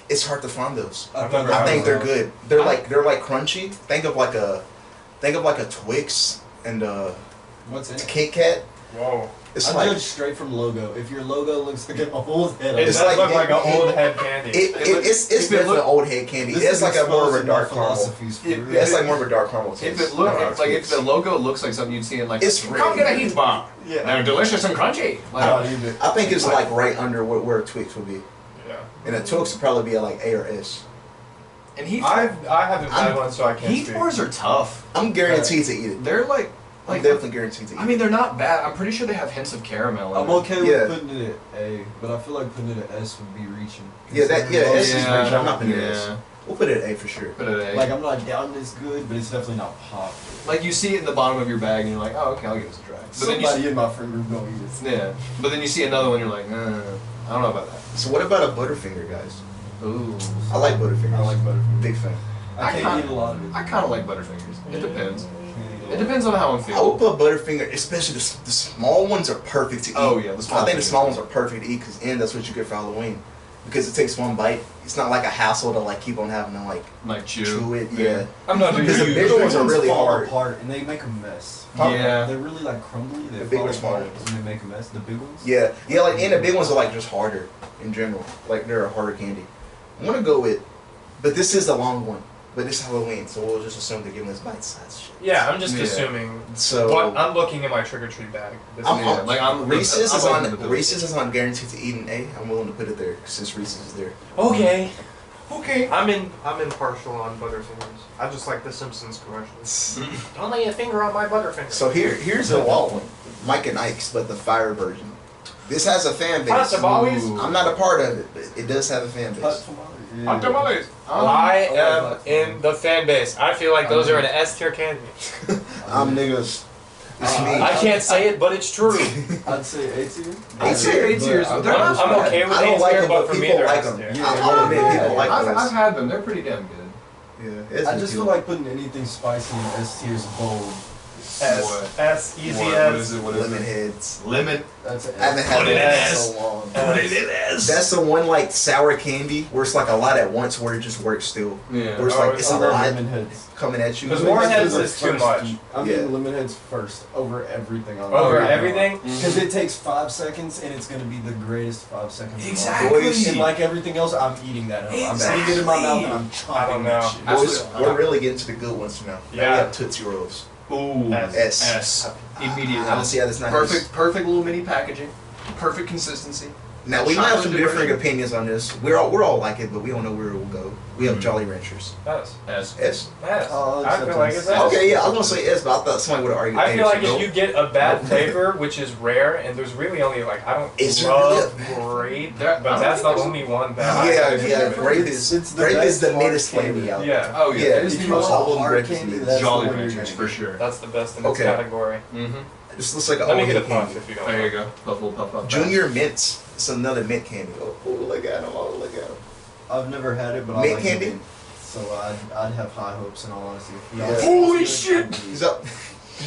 It's hard to find those. I've never I had think one. they're good. They're like crunchy. Think of like a Twix and a What's in it? Kit Kat. Whoa. It's I like judge straight from logo. If your logo looks like an old head, It It's does like- look like an it- old head candy. it's if it definitely look- old head candy. This It's is like a more of a exposing dark my caramel. philosophies for It- real. Yeah, it's like more of a dark caramel taste. If it look, Not if, like if Twix. the logo looks like something you'd see in like, It's come really get a good. Heath bar. Yeah. They're delicious and crunchy. Like, Not either. I think it's like right under where a Twix would be, Yeah. and a Twix would probably be at like A or S. and Heath, I haven't had one, so I can't Heath speak. bars are tough. I'm guaranteed to eat it. They're like I'm definitely guaranteed to eat I mean, they're not bad. I'm pretty sure they have hints of caramel. In I'm them. okay Yeah. with putting it at A, but I feel like putting it at S would be reaching. Yeah, that yeah, S is Yeah. reaching. I'm not putting it at S. Yeah. We'll put it at A for sure. Put it at A. Like I'm not down as good, but it's definitely not pop. Like you see it in the bottom of your bag, and you're like, oh, okay, I'll give this a try. But then Somebody in my friend group don't eat it. yeah. But then you see another one, you're like, I don't know about that. So what about a Butterfinger, guys? Ooh. I like Butterfingers. I like Butterfingers. Big fan. I can't kinda- eat a lot of it. I kind of like Butterfingers. It depends. It depends on how I'm I feeling. would put Butterfinger, especially the small ones are perfect to eat. Oh, yeah, the small I think the ones. small ones are perfect to eat because that's what you get for Halloween. Because it takes one bite. It's not like a hassle to like keep on having to like Like chew it. Yeah. I'm not doing Because the huge. bigger ones are really fall hard. apart and they make a mess. Yeah. They're really like crumbly. They The big fall or small apart ones? and they make a mess. The big ones. Yeah, like and the big ones are like just harder in general. Like they're a harder candy. I'm gonna go with, but this is the long one. But it's Halloween, so we'll just assume they're giving us bite-sized shit. Yeah, I'm just Yeah. assuming. So What I'm looking at my trick or treat bag. This I'm, is- Yeah, like, I'm- Reese's I'm is open on to the Reese's is on guaranteed to eat an A. I'm willing to put it there since Reese's is there. Okay. Okay. I'm impartial on Butterfingers. I just like the Simpsons commercials. Don't lay a finger on my Butterfinger. So here's the Walt one, Mike and Ike's, but the fire version. This has a fan base. Hot tamales. Ooh. I'm not a part of it, but it does have a fan Hot base. tamales. Hot tamales. I I am like in the fan base. I feel like those are an S tier candy. I'm niggas. It's me. I can't say it, but it's true. I'd say A tier. A tier. A tiers. But They're not I'm bad. okay with I don't A like tier, them, but but for me people they're like S them. tier. Yeah. I'll admit people like I've those. had them. They're pretty damn good. Yeah, it's I just feel good. like putting anything spicy in S tier is bold. S, easy What as. is it? What is Lemon it? heads. Lemon. That's an I haven't had Put it in that in S. so long. Put it in S. That's the one like sour candy where it's like a lot at once where it just works still. Yeah. Where it's Oh, like it's a over lot lemon heads. coming at you. Because Lemon Warheads are is too first. much. I'm Yeah. getting lemon heads first over everything on Over there. everything? Because it takes 5 seconds and it's gonna be the greatest 5 seconds. Exactly. And like everything else, I'm eating that up. I'm putting it in my mouth and I'm chomping I don't that know. shit. Boys, Absolutely. we're really getting to the good ones now. Now Yeah. we have Tootsie Rolls. Ooh. S. S. Immediately. I don't see how that's not Perfect little mini packaging. Perfect consistency. Now we might have some Chocolate differing version. opinions on this. We're all like it, but we don't know where it will go. We have Mhm. Jolly Ranchers. S. S. S. S. Oh, I feel like it's S. Okay, yeah, I was gonna say S, but I thought somebody would have argued. I feel A, like so if you get a bad flavor, which is rare, and there's really only like I don't Is there love really grape, There- I but don't that's the think there's- only one that I Yeah, have. yeah, grape is It's the grape is best the hard middest candy. flavor out. Yeah, Oh yeah. Yeah, It is If the you most want all hard grape candy, is that's Jolly the one you're Ranchers gonna for get. sure. that's the best in its Okay. category. Mm-hmm. This looks like a Let me get a old puff candy. if you don't. There you mind. go. Puff. Junior Mints. It's another mint candy. Oh, look at him! Oh, look at him! I've never had it, but I Mint like candy? it. So I'd have high hopes in all honesty. If y'all Yeah. say Holy it's shit! good, I'd be- So,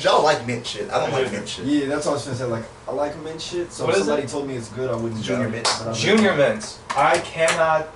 y'all like mint shit. I don't like mint shit. Yeah, that's what I was gonna say. Like, I like mint shit, so What if is somebody it? told me it's good, I wouldn't. Junior doubt it, Mints. but I'm- Junior Mints. I cannot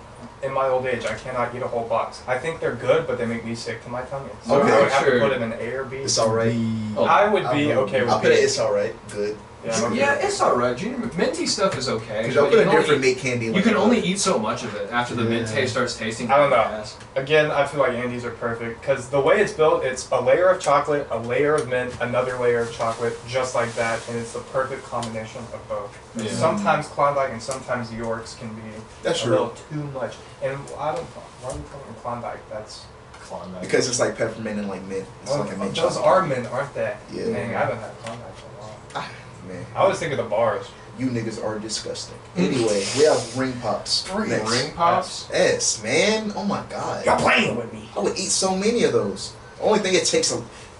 in my old age, I cannot eat a whole box. I think they're good, but they make me sick to my tummy. So Okay, I would have sure. to put it in A or B. It's alright. I would be okay with I'll put B. it. It's alright. Good. Yeah, I'm okay. Yeah, it's alright. Junior minty stuff is okay. Because I'll but put you a can only different eat- mint candy. You like can that. only eat so much of it after the mint Yeah. taste starts tasting. I don't like know. ass. Again, I feel like Andes are perfect because the way it's built, it's a layer of chocolate, a layer of mint, another layer of chocolate, just like that, and it's the perfect combination of both. Yeah. Sometimes Klondike and sometimes Yorks can be That's a true. little too much. And why do we call it Klondike? That's Klondike. Because it's like peppermint and like mint. It's like a mint those chocolate. are mint, aren't they? Yeah. Dang, I haven't had Klondike in a while. Ah, man, I always think of the bars. you niggas are disgusting. Anyway, we have ring pops. Next. Ring pops. Yes, man. Oh my god. You're playing with me. I would eat so many of those. Only thing it takes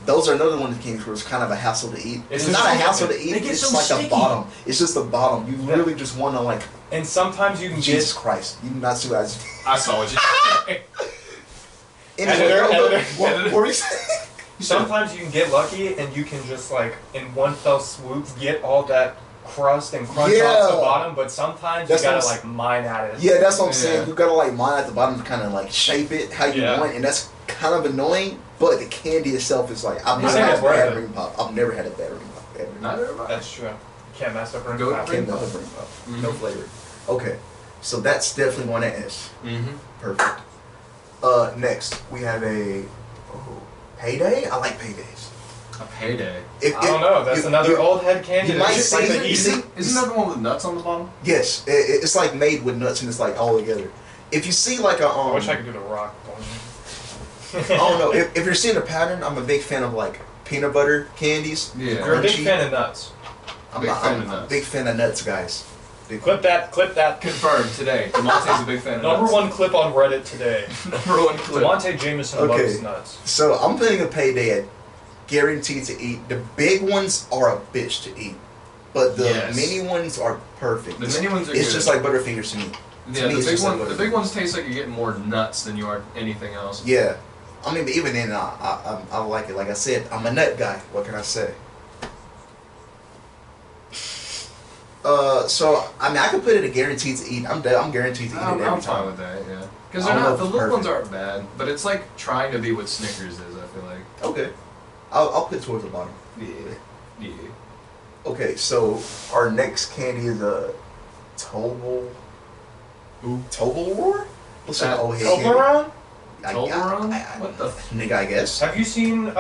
those are another one that came where it's kind of a hassle to eat. It's It's not a just- hassle to eat. they get It's so like sticky. the bottom. It's just the bottom. You really just want to like. And sometimes you can Jesus Christ! You do not see what I just. I saw what you. Anyway, Editor, editor, what editor. were you saying? Sometimes you can get lucky and you can just like in one fell swoop get all that crust and crunch off the Yeah. bottom, but sometimes That's you gotta what I'm like mine at it. Yeah, that's what I'm Yeah. saying. You gotta like mine at the bottom to kind of like shape it how you Yeah. want, and that's kind of annoying. But the candy itself is like I've You never say had it's a worth bad it. ring pop. I've never had a bad ring pop ever. Not everybody. That's true. You can't mess up ring Go pop. ring Can't pop. have a ring pop. Mhm. No flavor. Okay, so that's definitely one at S. Mm-hmm. Perfect. Next we have a payday. I like paydays. A payday. I don't know. That's another old head candy. you that's might just say like that the you easy- see- Isn't that the one with nuts on the bottom? Yes, it's like made with nuts and it's like all together. If you see like a I wish I could do the rock one. I don't know. If you're seeing a pattern, I'm a big fan of like peanut butter candies. Yeah. You're a big Crunchy. fan of nuts. I'm Big not- fan I'm of a nuts. big fan of nuts, guys. Big Clip that. Clip that. Confirmed today. Demonte's a big fan of Number nuts. one clip on Reddit today. Number one clip. Demonte Jameson Okay. loves nuts. So I'm putting a payday at guaranteed to eat. The big ones are a bitch to eat, but the Yes. mini ones are perfect. The mini ones are It's good. just like Butterfingers to me. Yeah, me, the it's big just like one. The whatever. big ones taste like you're getting more nuts than you are anything else. Yeah, I mean, but even then, I like it. Like I said, I'm a nut guy. What can I say? So I mean, I could put it a guaranteed to eat. I'm guaranteed to eat it every I'm time. fine with that. Yeah, because I they're don't know not. if The it's little ones perfect. aren't bad, but it's like trying to be what Snickers is. I feel like. Okay, I'll put it towards the bottom. Yeah. Yeah. Okay, so our next candy is a Toblerone. Ooh. Toblerone? What's that old head Toblerone? Toblerone? I- What the? Nigga, I guess. Have you seen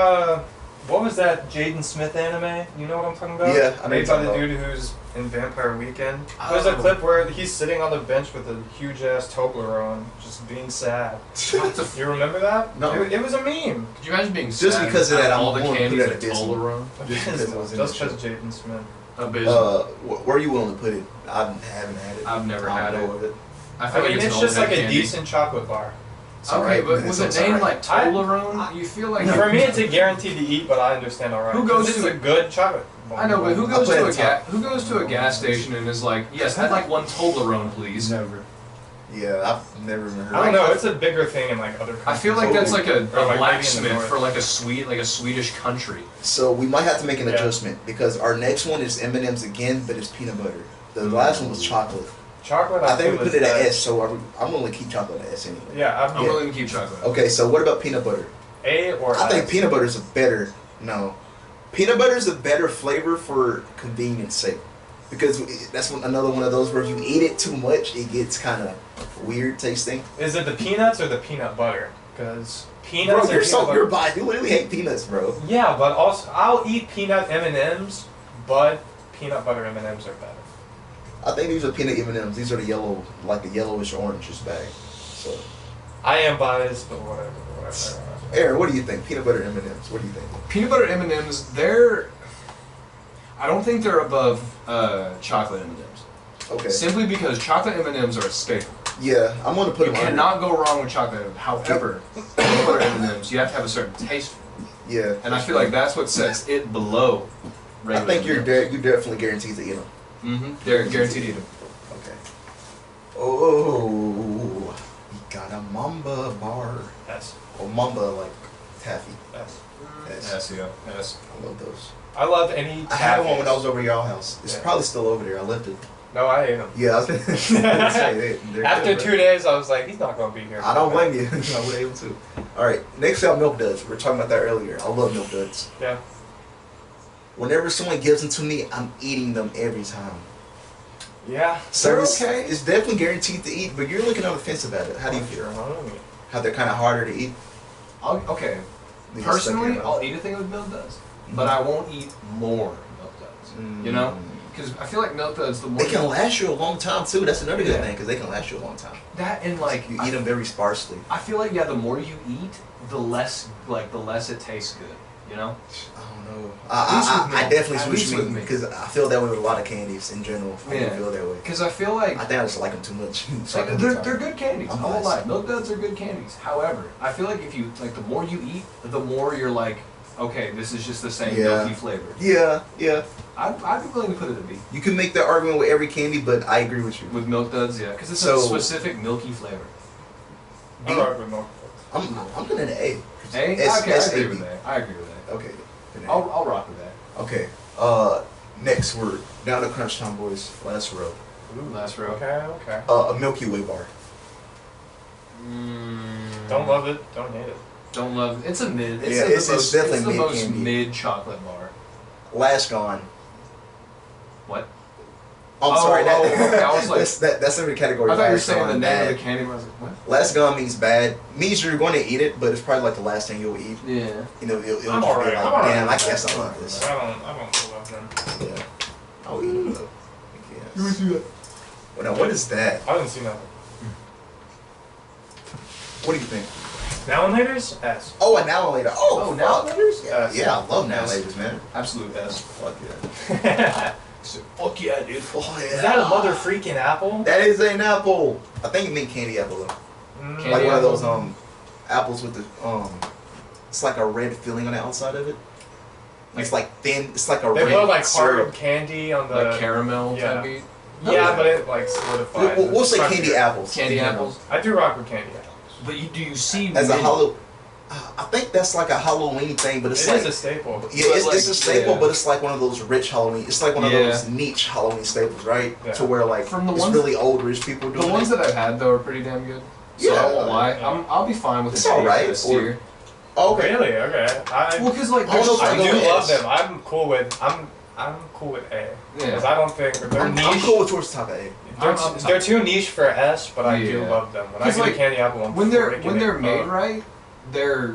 what was that Jaden Smith anime? You know what I'm talking about? Yeah, I know Made what by you're the talking dude who's in Vampire Weekend. There's a Oh. clip where he's sitting on the bench with a huge ass Toblerone, just being sad. What the? You remember that? No. It was a meme. Could you imagine being Just sad because of that, all I'm the willing to candies put at it at this Toblerone? Just because it was in Just the because Jaden Smith. Abysmal. Where are you willing to put it? I haven't had it. I've never I had don't it. know of it. I I feel mean, like it's an just old like head a candy. decent chocolate bar. It's Okay, alright, but man. with It's a name alright. like Toblerone, you feel like For me, it's a guaranteed to eat, but I understand alright. Who goes It's to a good chocolate bar. I know, but who I'll goes put it to a at top. who goes to a gas station and is like, yes, I'd like one Toblerone, please. Never. Yeah, I've never even heard I don't of it. know. It's a bigger thing in like other countries. I feel like that's like a Or like maybe in the blacksmith north. for like a Swedish country. So we might have to make an Yeah. adjustment because our next one is M&M's again, but it's peanut butter. The last one was chocolate. Chocolate. I think we feel put is it at best. S, so I'm willing to keep chocolate at S anyway. Yeah, I'm Yeah. willing to keep chocolate. Okay, so what about peanut butter? A or I think S. peanut butter is a better. No, peanut butter is a better flavor for convenience sake, because that's another one of those where if you eat it too much, it gets kind of weird tasting. Is it the peanuts or the peanut butter? Because Bro, peanuts you're and so peanut you're butter. bi. You literally hate peanuts, bro. Yeah, but also I'll eat peanut M&Ms, but peanut butter M&Ms are better. I think these are peanut M&Ms. These are the yellow, like the yellowish orangish bag. So, I am biased, but whatever. Aaron, what do you think? Peanut butter M&Ms. What do you think? Peanut butter M&Ms, I don't think they're above chocolate M&Ms. Okay. Simply because chocolate M&Ms are a staple. Yeah, I'm gonna put You them under. cannot go wrong with chocolate M&Ms. However, peanut butter M&Ms, you have to have a certain taste for them. Yeah. And I feel like that's what sets it below I regular think you're M&Ms. you definitely guaranteed to eat them. Mm-hmm. They're guaranteed to eat them. Okay. Oh, we got a Mamba bar. S. Or Mamba like taffy. S. Yes. Yes, yeah. Yes. I love those. I love any. I had one taffy. when I was over at y'all house. It's Yeah. probably still over there. I left it. No, I ate them. Yeah, I was gonna say, they're After good, 2 days, I was like, he's not gonna be here. I don't blame you. I would able to. All right, next up, Milk Duds. We were talking about that earlier. I love Milk Duds. Yeah. Whenever someone gives them to me, I'm eating them every time. Yeah. So They're it's, okay. it's definitely guaranteed to eat, but you're looking on the fence about it. How do you feel? How they're kind of harder to eat? Okay. They get stuck in Personally, your I'll mouth. eat a thing with Milk Duds, but I won't eat more Milk Duds. You know? Because I feel like Milk Duds, the more They can last you a long time too. That's another good Yeah. thing because they can last you a long time. that and like You eat them very sparsely. I feel like the more you eat, the less it tastes good. You know? I don't know. least with I me. definitely At switch least me with me. because I feel that way with a lot of candies in general. I Yeah. feel that way. Because I feel like I think I just like them too much. So I like, can they're, be they're tired. good candies. I'm I won't lie. biased. Milk Duds are good candies. However, I feel like if you like the more you eat, the more you're like, okay, this is just the same Yeah. milky flavor. Yeah, yeah. I'd be willing to put it a B. You can make that argument with every candy, but I agree with you. With Milk Duds, yeah, because it's So- a specific milky flavor. I rock with milk. I'm gonna an A. A? S- Okay, I S- agree A- with that. I agree with that. Okay. An A. I'll rock with that. Okay. Next we're down to Crunch Time Boys. Last row. Ooh, last row. Okay. A Milky Way bar. Don't love it. Don't hate it. Don't love it. It's a mid. It's Yeah, the it's most, definitely it's the mid most candy. mid chocolate bar. Last Gone. What? I'm Oh, sorry. oh, okay, I was like- that's every category. I thought you were Last saying Gone, the name bad. of the candy. I was like, what? Last Gone means bad. Means you're going to eat it, but it's probably like the last thing you'll eat. Yeah. You know, it'll I'm just alright. be I'm like, alright damn, I with guess that. I love this. I don't love them. Yeah. I'll eat it though. Yes. Well, now, what is that? I didn't see nothing. What do you think? Now and later's S. Oh, a now and later. Oh, now fuck. laters? Yeah, yeah, I love now Yes. and laters, man. Absolute S. Fuck yeah. Fuck yeah, dude. Oh, yeah. Is that a mother freaking apple? That is an apple. I think it means candy apple though. Candy Like one of apple? those apples with the it's like a red filling on the outside of it. It's like thin. It's like a They red put like syrup. hard candy on the Like caramel yeah. type beat. Yeah, but it like solidifies. We'll It's say crunchier. candy apples. Candy in general. apples. I do rock with candy apples. But do you see As a mid- hollow. I think that's like a Halloween thing, but it's It like is a staple. yeah, but it's like, a staple, yeah. but it's like one of those rich Halloween. It's like one of Yeah. those niche Halloween staples, right? Yeah. To where like From the it's ones- really old rich people doing The ones it. that I've had though are pretty damn good. So Yeah. I won't lie. I'll be fine with It's the alright, this or- tier. Oh, okay. Really? Okay. Well, because like I don't know if I go do with love S. them. I'm cool with A. Because Yeah. I don't think they're niche. I'm cool with towards top of A. They're too niche for S, but I do Yeah. love them. When I 'Cause, get like, a candy apple, I'm When they're freaking made up. right, they're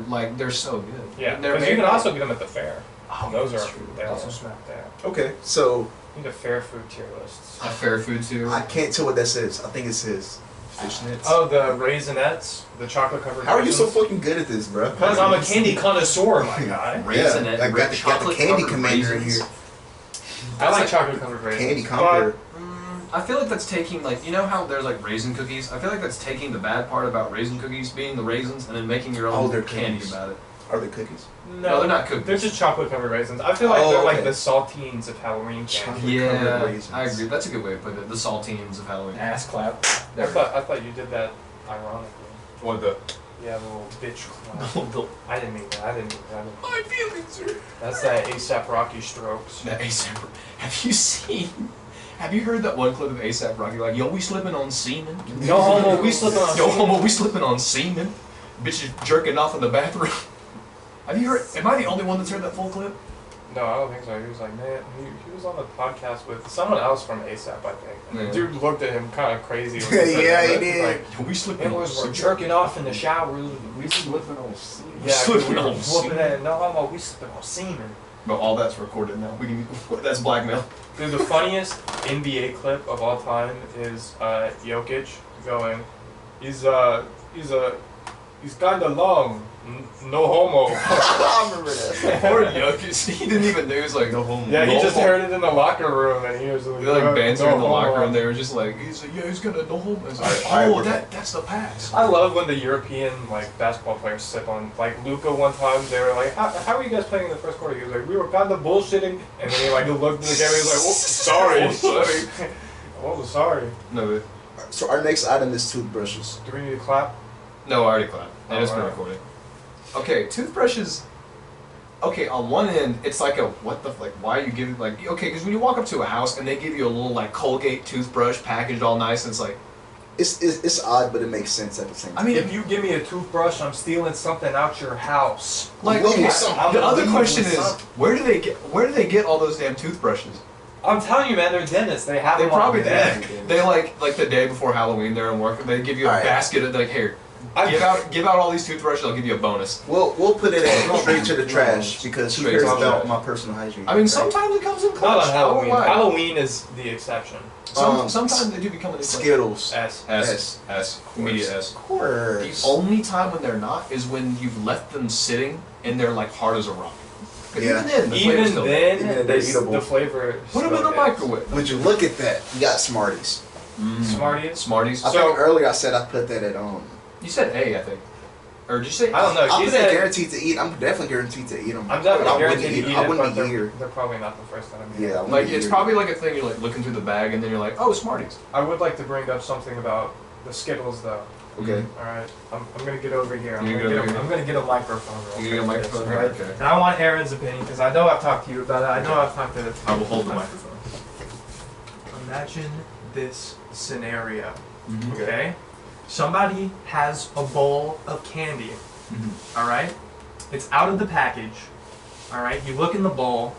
so good. Yeah, When they're because you made can right- also get them at the fair. Oh, Those that's are true. they also smack there. Okay, so You need a fair food tier lists. a fair food too. I can't tell what that says. I think it says fishnets. Oh, the raisinets, the chocolate covered. How are you so raisins. fucking good at this, bro? Because I'm a candy connoisseur, my guy. Raisinette, I got the chocolate candy covered commander in raisins. here. I like chocolate covered raisins. Candy conqueror. I feel like that's taking like, you know how there's like raisin cookies? I feel like that's taking the bad part about raisin cookies being the raisins and then making your Oh, own they're candy cookies. about it. Are they cookies? No, they're not cookies. They're just chocolate covered raisins. I feel like Oh, they're like okay. the saltines of Halloween candy. Chocolate Yeah, covered raisins. I agree. That's a good way to put it. The saltines of Halloween. Ass clap. There. I thought you did that ironically. Or the Yeah, the little bitch clap. I didn't mean that. I didn't mean that. my feelings are. That's that ASAP Rocky strokes. That ASAP. Have you seen? Have you heard that one clip of ASAP Rocky? Like, yo, we slipping on semen. No homo, we slipping on Yo, semen. homo, we slipping on semen. Bitches jerking off in the bathroom. Have you heard? Am I the only one that's heard that full clip? No, I don't think so. He was like, man, he was on the podcast with someone else from ASAP, I think. And Yeah. the dude looked at him kind of crazy. When he said Yeah, that. he did. Like, Yo, we slipping it on was we're semen. jerking off in the shower. We slipping on semen. Yeah, Slipping we were on whooping semen. it. No homo, we slipping on semen. But all that's recorded now. We can. That's blackmail. Dude, the funniest NBA clip of all time is Jokic going, he's kind of long, no homo. I remember that. Poor Jokic. He didn't even know. He was like, no homo. Yeah, he no just homo. heard it in the locker room, and he was like, They're like banter in the no locker homo. room. They were just like, he's like, yeah, he's gonna no homo. It's like, I oh, remember that's the pass. I love when the European basketball players sip on Luka one time. They were like, "How are you guys playing in the first quarter?" He was like, "We were kind of bullshitting," and then he looked at the camera. He was like, "Oh, sorry, Oh, sorry. oh, sorry." No, So our next item is toothbrushes. Do we need to clap? no, I already clapped. And it's been Alright. recorded. Okay, toothbrushes. okay, on one end, it's like a what the like? Why are you giving like okay? Because when you walk up to a house and they give you a little like Colgate toothbrush packaged all nice, and it's like it's odd, but it makes sense at the same time. I mean, if you give me a toothbrush, I'm stealing something out your house. like Well, okay, I'm the other leaving question with is something. where do they get all those damn toothbrushes? I'm telling you, man, they're dentists. They have They them on probably deck. did. They like the day before Halloween, they're in work, and they give you a All right. basket of like here. Give out all these toothbrushes. I'll give you a bonus. We'll put it straight to the trash because who Straight cares to the about trash. my personal hygiene? I mean, right? sometimes it comes in Not clutch. on Halloween. I won't lie. Halloween is the exception. Sometimes they do become in clutch. Skittles. S. Immediate S. Of course. The only time when they're not is when you've left them sitting and they're like hard as a rock. But Yeah. even then, the flavor's Even still then, Even they're eatable. the flavor. put them in the microwave. Would you look at that? You got Smarties. Smarties. Smarties. I So- think earlier I said I put that at You said A, I think. Or did you say? I don't know. I She put that said, guaranteed to eat. I'm definitely guaranteed to eat them. I'm definitely I wouldn't guaranteed to eat I it, wouldn't but eat here. they're probably not the first time. Yeah, I wouldn't Like eat it's here. probably like a thing you're like looking through the bag and then you're like, oh, Smarties. I would like to bring up something about the Skittles, though. Okay. All right, I'm gonna get over here. I'm You gonna get get, over a, here? I'm gonna get a microphone. You real get a quick for this, microphone? all right? Okay. And I want Aaron's opinion because I know I've talked to you about it. I know I've talked to. I will hold the microphone. Imagine this scenario. Mm-hmm. Okay, somebody has a bowl of candy. All right, it's out of the package. All right, you look in the bowl.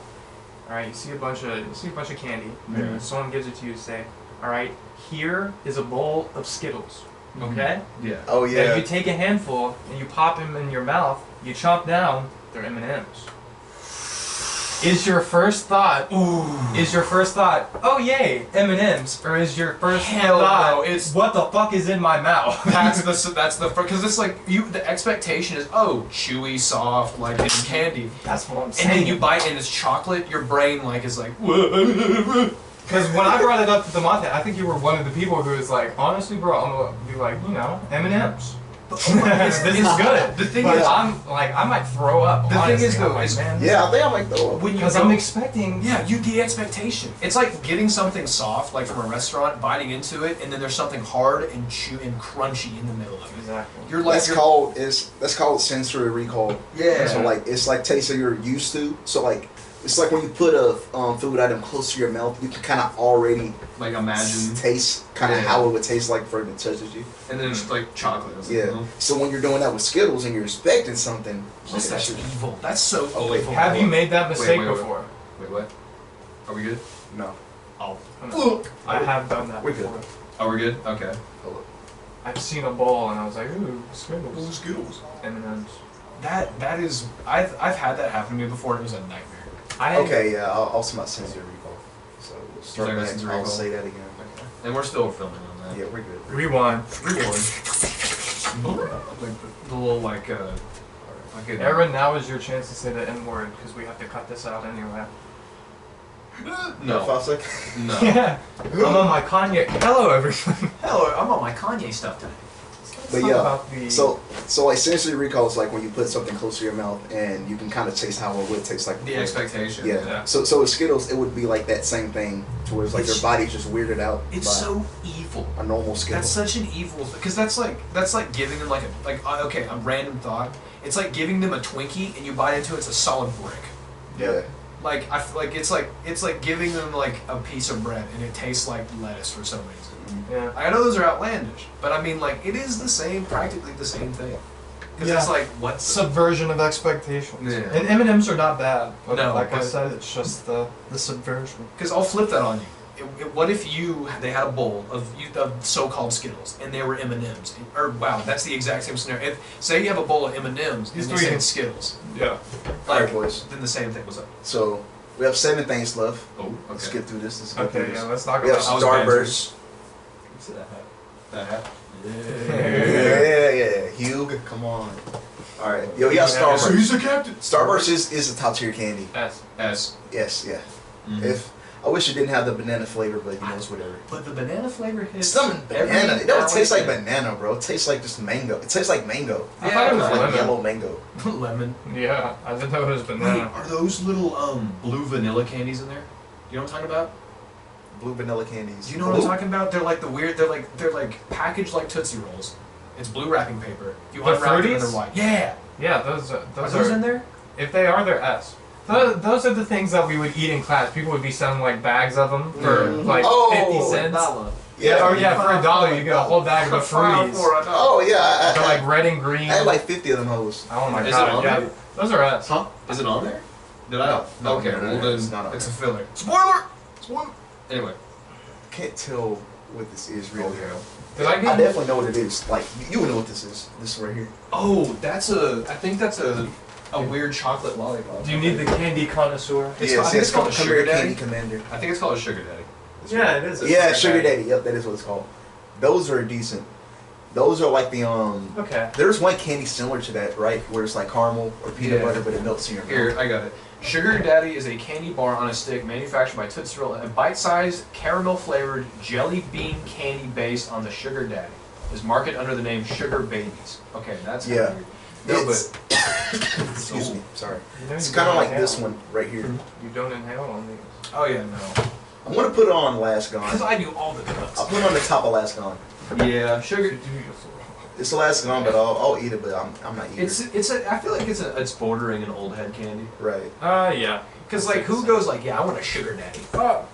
All right, you see a bunch of candy. Yeah. Someone gives it to you. Say, all right, here is a bowl of Skittles. Okay. Yeah. Oh Now yeah. you take a handful and you pop them in your mouth. You chomp down. They're M&Ms. Is your first thought? Is your first thought? Oh yay, M&Ms, or is your first Hell thought? no, it's- what the fuck is in my mouth? that's the because it's like the expectation is chewy, soft, like it's candy. That's what I'm And saying. then you bite and it's chocolate, your brain like is like Because when I brought it up to Demonte, I think you were one of the people who was like, honestly, bro, I'm gonna be like, M&Ms. this is good. The thing But is- I'm like, I might throw up. The thing is, honestly. though, I'm like, is- man, Yeah, I think I might throw up. when you because go- I'm expecting. yeah, the expectation. It's like getting something soft, like from a restaurant, biting into it, and then there's something hard and chew and crunchy in the middle of it. Exactly. You're like That's called sensory recall. Yeah. So like it's like taste that you're used to. So like it's like when you put a food item close to your mouth, you can kind of already like imagine, taste kind of Yeah. how it would taste like for it to touches you. and then it's like chocolate. It's like, Yeah. So when you're doing that with Skittles and you're expecting something, What's like, that's evil. That's so Oh, wait. evil. Have you made that mistake wait, wait. before? Wait, what? Are we good? No. Oh, I have done that We're good. before. are we good? Okay. I've seen a bowl and I was like, ooh, Skittles. Skittles. M&Ms. That is I've had that happen to me before and it was a nightmare. Okay, yeah, I'll say my sensory recall. So we'll start Sorry, back. sensory I'll recall. say that again. Okay. And we're still filming on that. Yeah, we're good. Rewind. Like the little like Aaron, now is your chance to say the N word because we have to cut this out anyway. No. 5 seconds. No. Yeah. I'm on my Kanye. Hello, everyone. Hello, I'm on my Kanye stuff today. But Talk yeah, about the- so like sensory recall is like when you put something close to your mouth and you can kind of taste how it would taste like. The before. expectation. Yeah. So with Skittles, it would be like that same thing, to where it's like It's- your body's just weirded out. It's by so evil. a normal Skittle. That's such an evil because that's like giving them a random thought. It's like giving them a Twinkie and you bite into it, it's a solid brick. Yeah. Like I feel like it's like giving them like a piece of bread and it tastes like lettuce for some reason. Yeah. I know those are outlandish, but I mean like it is practically the same thing. Because it's Yeah. like what's Subversion of expectations. Yeah. And M&Ms are not bad. But No, like I but- said, it's just the subversion. Because I'll flip that on you. What if they had a bowl of so-called Skittles and they were M&Ms? Or wow, that's the exact same scenario. If say you have a bowl of M&Ms and These they three said can- Skittles, Yeah. Alright, boys. then the same thing. What's up? So we have 7 things left. Oh, Let's okay. get through this. Let's go Okay, through yeah, this. let's talk We have about I was Starburst. That hat. Yeah. Hugh, come on. All right, yo, we got Yeah, so Starburst. the captain. Starburst is a top tier candy. S. S. Yes, yeah. Mhm. If I wish it didn't have the banana flavor, but you know it's whatever. But the banana flavor hits. It's something every banana. It don't now taste and like banana, bro. It tastes like just mango. It tastes like mango. I thought it was Like lemon. yellow mango. then. Lemon. Yeah, I didn't know it was Wait, banana. are those little blue vanilla candies in there? You know what I'm talking about? Blue vanilla candies. Do you know what I'm talking about? They're like the weird. They're like packaged like Tootsie Rolls. It's blue wrapping paper. You The unwrap them and Fruities? they're white. Yeah. Yeah, those Are those in there? If they are, they're S. Those are the things that we would eat in class. People would be selling like bags of them for like 50 cents. Yeah, for $1 you get a whole bag of the fruities. Oh yeah, They're like red and green. I had like 50 of them hoes. Oh my Is it god, on yeah. there? Those are S. Huh? Is it on there? Did I? No, Okay, no, well no, then it's not on it's a there. filler. Spoiler. Anyway. Can't tell what this is really. Did I I get definitely know what it is. Like you would know what this is. This right here. Oh, I think that's a weird chocolate lollipop. Do you need the candy connoisseur? I think it's called a Come sugar here, daddy. Candy Commander. I think it's called a sugar daddy. Yeah, it is. Yeah, Sugar Daddy. Yep, that is what it's called. Those are decent. Those are like the Okay. There's one candy similar to that, right? Where it's like caramel or peanut Yeah. butter, but it melts in your Here, mouth. I got it. Sugar Daddy is a candy bar on a stick manufactured by Tootsie Roll, a bite-sized, caramel-flavored jelly bean candy based on the Sugar Daddy. Is marketed under the name Sugar Babies. Okay, that's Yeah. weird. No, It's- but Excuse me. Sorry. You know It's you kind of don't like inhale. this one right here. You don't inhale on these. oh yeah, no, I'm gonna put it on last because gone. I do all the cuts. I'll put it on the top of last gone. Yeah, sugar. It's the last gone, but I'll eat it. But I'm not eating. I feel like it's bordering an old head candy. Right. Yeah. Because like who goes like, yeah, I want a Sugar Daddy.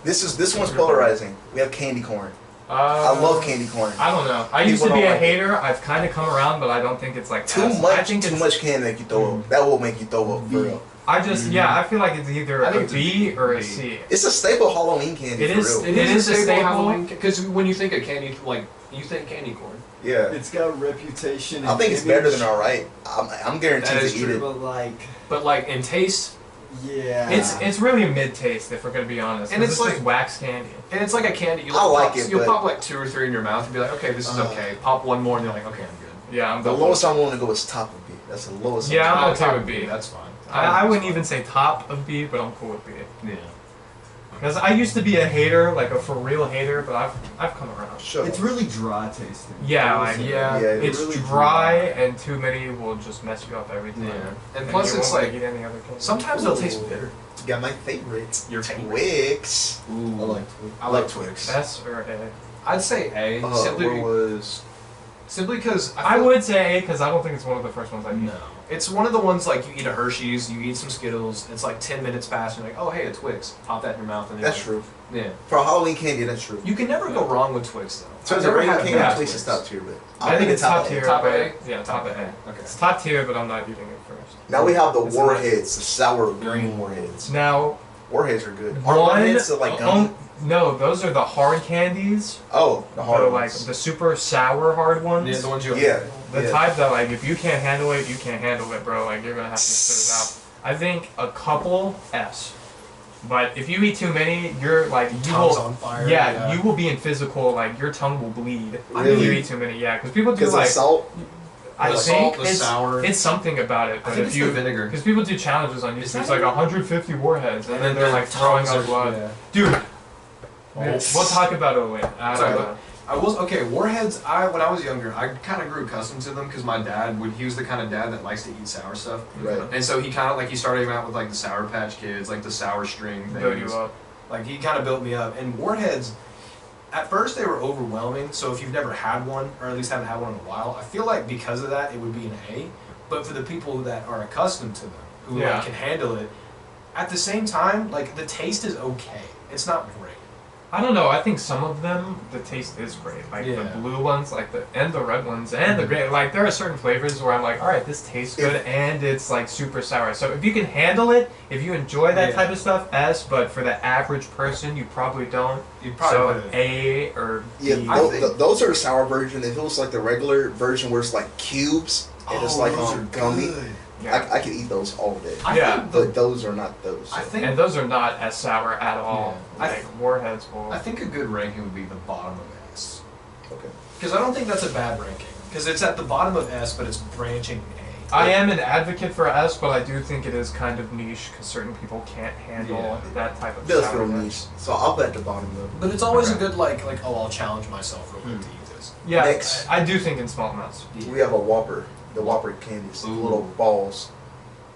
This one's polarizing. We have candy corn. I love candy corn. I don't know. I used to People be a don't like it. hater. I've kind of come around, but I don't think it's like Too S. I much. think Too it's, much candy make you throw up. That will make you throw up for real. I just I feel like it's either I a think it's a B or a B. C. It's a staple Halloween candy. It for is- real. It is is a a staple staple. Halloween because when you think of candy, like you think candy corn. Yeah. It's got a reputation. I think it's better than alright. I'm guaranteed That is to eat true. it. But like, But like in taste, yeah. It's really mid taste if we're gonna be honest. And 'cause it's just like- wax candy. and it's like a candy. You I like pop, it, You'll but- pop like 2 or 3 in your mouth and be like, okay, this is okay. Pop one more and you're like, okay, I'm good. Yeah, I'm The done. lowest I'm willing to go is top of B. That's the lowest. Yeah, I'm Oh, okay top with of B. That's fine. I wouldn't even say top of B, but I'm cool with B. Yeah. Because I used to be a hater, like a for real hater, but I've come around. Shut It's up. really dry tasting. Yeah, I will like, say. yeah, It's really dry, and too many will just mess you up every time. Yeah. And you plus it's won't like eat any other candy. sometimes they'll taste bitter. You got my favorite. Your favorite. Twix. Ooh. I like Twix. I like Twix. S or A. I'd say A Where simply because I would say A because I don't think it's one of the first ones I eat. No. It's one of the ones like you eat a Hershey's, you eat some Skittles, it's like 10 minutes past, and you're like, oh hey, a Twix. Pop that in your mouth. And That's you're true. like, yeah. For a Halloween candy, that's true. You can never go wrong with Twix though. So I've the never regular had a candy, bad Twix is top tier, but I think it's top A. tier. Top but- A? Yeah, top A. Okay. It's top tier, but I'm not eating it first. Now we have the It's warheads, the sour green warheads. Now, Warheads are good. Are one, warheads like gummy? no, those are the hard candies. Oh, the hard the, ones. like the super sour hard ones. Yeah, the ones you Yeah. The yeah. type that like if you can't handle it, you can't handle it, bro. Like you're gonna have to spit it out. I think a couple S. But if you eat too many, you're like you Tongue's will. on fire. Yeah, you will be in physical. Like your tongue will bleed if Really? you eat too many. Yeah, because people do Because of like. salt? I The think salt, the it's sour. it's something about it. I But think if it's you the vinegar. because people do challenges on Is YouTube, it's that like it? 150 warheads, and then they're like throwing tongues up blood. Yeah. Dude, we'll talk about it later. Sorry, I was okay. Warheads. When I was younger, I kind of grew accustomed to them because my dad he was the kind of dad that likes to eat sour stuff, Right. and so he kind of like he started out with like the Sour Patch Kids, like the sour string Build things. you up. Like he kind of built me up. And Warheads, at first they were overwhelming. So if you've never had one, or at least haven't had one in a while, I feel like because of that it would be an A. But for the people that are accustomed to them, who Yeah. like, can handle it, at the same time, like the taste is okay. It's not great. I don't know. I think some of them, the taste is great. Like Yeah. the blue ones, like and the red ones, and the gray. Like there are certain flavors where I'm like, all right, this tastes good, and it's like super sour. So if you can handle it, if you enjoy that Yeah. type of stuff, S. But for the average person, you probably don't. You probably So wouldn't. A or Yeah, B. those are the sour version. If it was like the regular version where it's like cubes and it's like those are gummy, good. Yeah. I could eat those all day. I Yeah. think But those are not those. I think And those are not as sour at all. Yeah. Like warheads will. I think a good ranking would be the bottom of S. Okay. Because I don't think that's a bad ranking. Because it's at the bottom of S, but it's branching A. I am an advocate for S, but I do think it is kind of niche because certain people can't handle Yeah. that type of It does sourness. feel niche. So I'll put it at the bottom though. But it's always Okay. a good like oh I'll challenge myself real quick to eat this. Yeah, Next. I do think in small amounts. We have a Whopper. The Whopper candies. The Ooh. little balls.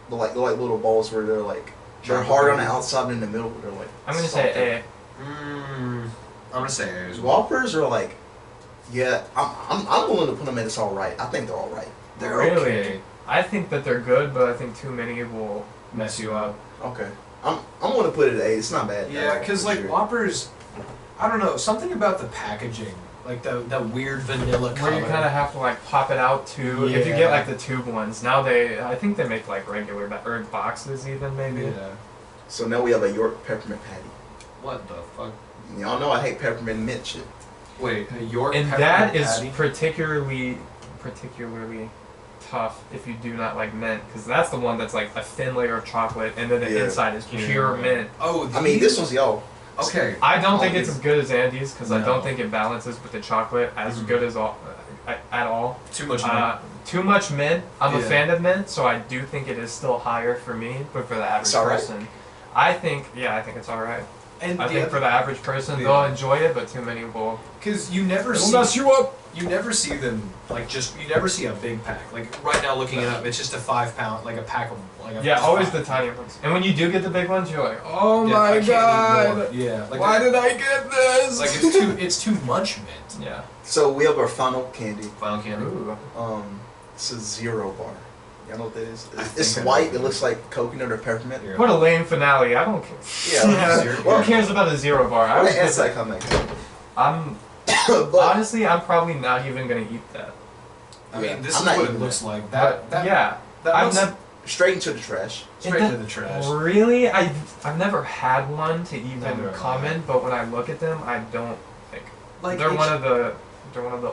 They're like little balls where they're like they're Chocolate hard on the candy. outside and in the middle they're like I'm gonna salted. say I'm gonna say A as well. Whoppers are like, yeah, I'm willing to put them in. It's all right. I think they're all right. They're Really? okay. I think that they're good, but I think too many will Mess you up. Okay. I'm gonna put it at A. It's not bad. Yeah, because for like sure. Whoppers, I don't know, something about the packaging, like the weird vanilla color. Where you kind of have to like pop it out too. If you Yeah. get like the tube ones, now I think they make like regular or boxes even maybe. Yeah. So now we have a York peppermint patty. What the fuck? Y'all know I hate peppermint and mint shit. Wait, a York And peppermint that is patty? particularly tough if you do not like mint, because that's the one that's like a thin layer of chocolate and then the Yeah. inside is pure mint. Oh, I mean, this one's y'all. Okay. I don't think Oh, it's as good as Andy's because I No. don't think it balances with the chocolate as good as at all. Too much Too much mint. I'm a Yeah. fan of mint, so I do think it is still higher for me, but for the average It's all right. person, I think it's all right. And I think for the average person, Yeah. they'll enjoy it, but too many will. because you never It'll see mess you up. you never see them like you never see a big pack. Like right now, looking it up, it's just a 5 pound, like a pack of like a Yeah, always five. the tiny ones. And when you do get the big ones, you're like, oh Yeah, my I can't eat god, more. Yeah, like why did I get this? like it's too much mint. Yeah. So we have our final candy. Final candy. Ooh. It's a zero bar. Y'all know what that is? I It's think I white. know. It looks like coconut or peppermint. Yeah. What a lame finale. I don't care. Yeah. Who cares about a zero bar? I What was an just like, anticlimax. I'm But honestly, I'm probably not even gonna eat that. I mean, this I'm is not what it eating looks that. like. But That yeah, that I've looks never straight into the trash. straight to the trash. Really, I've never had one to even Never. comment. But when I look at them, I don't think Like they're it's- one of the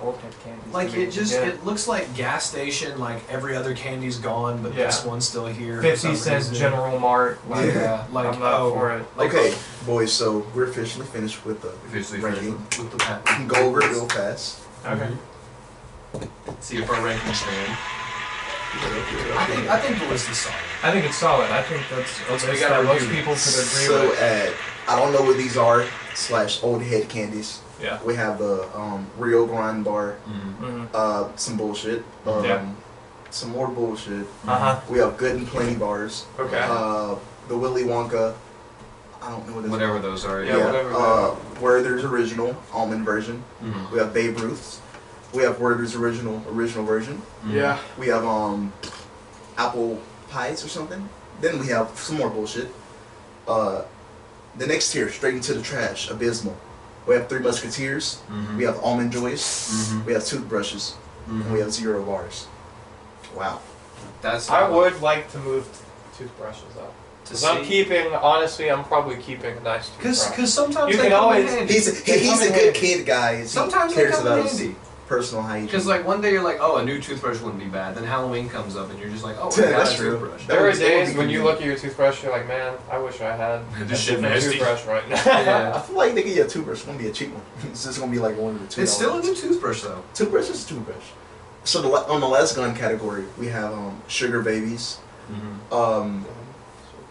old type candies. Like to me it just to it looks like gas station. Like every other candy's gone, but Yeah. this one's still here. get. for some 50 cents reason. General Mart. Like, Yeah, like I'm not for it. Like, Okay, boys. So we're officially finished with the Officially ranking. finished with the pack. We can go over it real fast. Okay. See if our rankings stand. I think the list is solid. I think it's solid. I think that's a We list gotta that most review people could agree So with. I don't know what these are / old head candies. Yeah. We have the Rio Grande bar. Mm-hmm. Some bullshit. Yeah. Some more bullshit. Uh-huh. We have Good and Plenty bars. Okay. The Willy Wonka. I don't know what this Whatever is. those are. Yeah, whatever they Werther's original almond version. Mhm. We have Babe Ruth's. We have Werther's original version. Yeah. We have apple pies or something. Then we have some more bullshit. The next tier, straight into the trash, abysmal. We have Three Musketeers. Mhm. We have Almond Joys. Mhm. We have toothbrushes. And we have zero bars. Wow. That's I would like to move toothbrushes up. to Because I'm keeping, honestly, I'm probably keeping a nice toothbrush. because sometimes You they can come in always- handy. He's a good kid, guys. Sometimes he they cares come about in his handy. personal hygiene. Because like one day you're like, oh, a new toothbrush wouldn't be bad. Then Halloween comes up and you're just like, oh, Yeah, I got that's a true. toothbrush. There are That would days be when you good. look at your toothbrush, you're like, man, I wish I had a This shit different nasty. toothbrush right now. I Yeah. feel like they get you a toothbrush. It's gonna be a cheap one. It's just gonna be like one of the $2. It's still a new toothbrush though. Toothbrush is a toothbrush. So on the last gun category, we have Sugar Babies.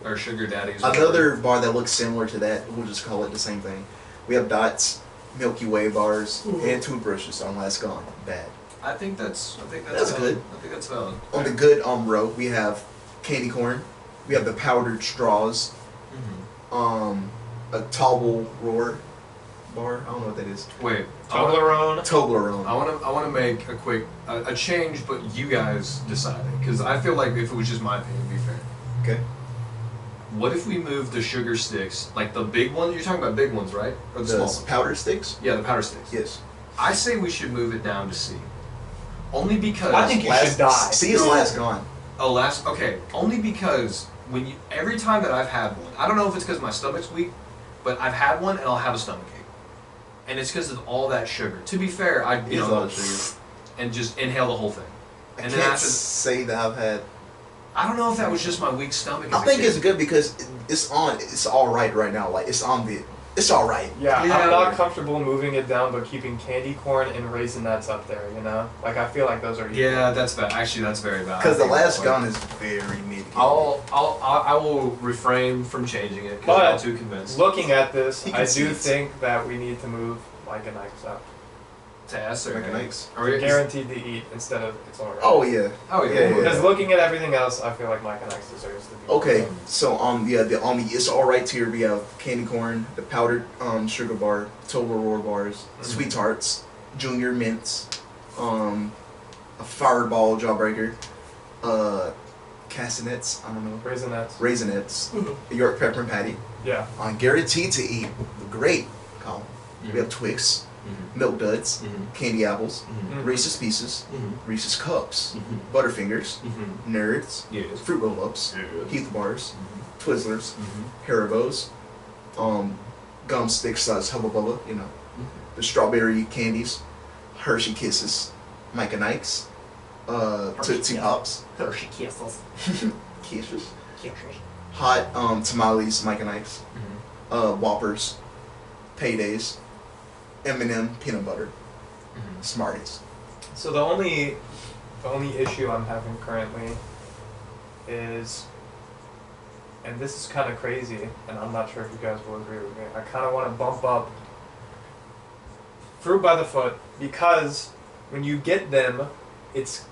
Or sugar daddies. Another bar that looks similar to that. We'll just call it the same thing. We have Dots, Milky Way bars, and toothbrushes on last gun. Bad. I think that's That's valid. good. I think that's valid. On the good row, we have candy corn. We have the powdered straws. A Toblerone roar bar. I don't know what that is. Wait. Toblerone. Toblerone. I want to make a quick a change, but you guys decided because I feel like if it was just my opinion, it'd be fair. Okay. What if we move the sugar sticks, like the big ones? You're talking about big ones, right? Or the small The ones? powder sticks. Yeah, the powder sticks. Yes. I say we should move it down to C. Only because I think you should die. C is last gone. Oh, okay. Only because every time that I've had one, I don't know if it's because my stomach's weak, but I've had one and I'll have a stomachache, and it's because of all that sugar. To be fair, It is a lot of sugar. and just inhale the whole thing. I And can't then after, say that I've had. I don't know if that was just my weak stomach. I as a think kid. it's good because it's all right now. Like it's all right. Yeah, Yeah. I'm not comfortable moving it down, but keeping candy corn and Raisinets up there, you know? Like, I feel like those are equal. Yeah, that's bad. Actually, that's very bad. Because the I think last that's gun is very mid. I will refrain from changing it because But I'm not too convinced. Looking at this, You can I see do it. think that we need to move Mike and Ike's up. To S or Mechanics. Are we Guaranteed to eat instead of it's alright. Oh yeah. Oh yeah. Yeah. Because looking at everything else, I feel like Mike and Ike's deserves to be. Okay, so on the it's all right tier we have candy corn, the powdered sugar bar, Toblerone bars, sweet tarts, junior mints, a fireball jawbreaker, Castanets, I don't know. Raisinets. Raisinets. York peppermint patty. Yeah. Guaranteed to eat the great column. We have Twix, Milk Duds, Candy Apples, Reese's Pieces, Reese's Cups, Butterfingers, Nerds, Yes. Fruit Roll-Ups, Yes. Heath Bars, Twizzlers, Haribos, Gum Sticks, Hubba Bubba, you know, the strawberry candies, Hershey Kisses, Mike and Ike's, Tootsie Pops, Hershey Kisses. Kisses, hot tamales, Mike and Ike's, Whoppers, Paydays, M&M peanut butter, Smarties. So the only issue I'm having currently is, and this is kind of crazy, and I'm not sure if you guys will agree with me. I kind of want to bump up fruit by the foot because when you get them, it's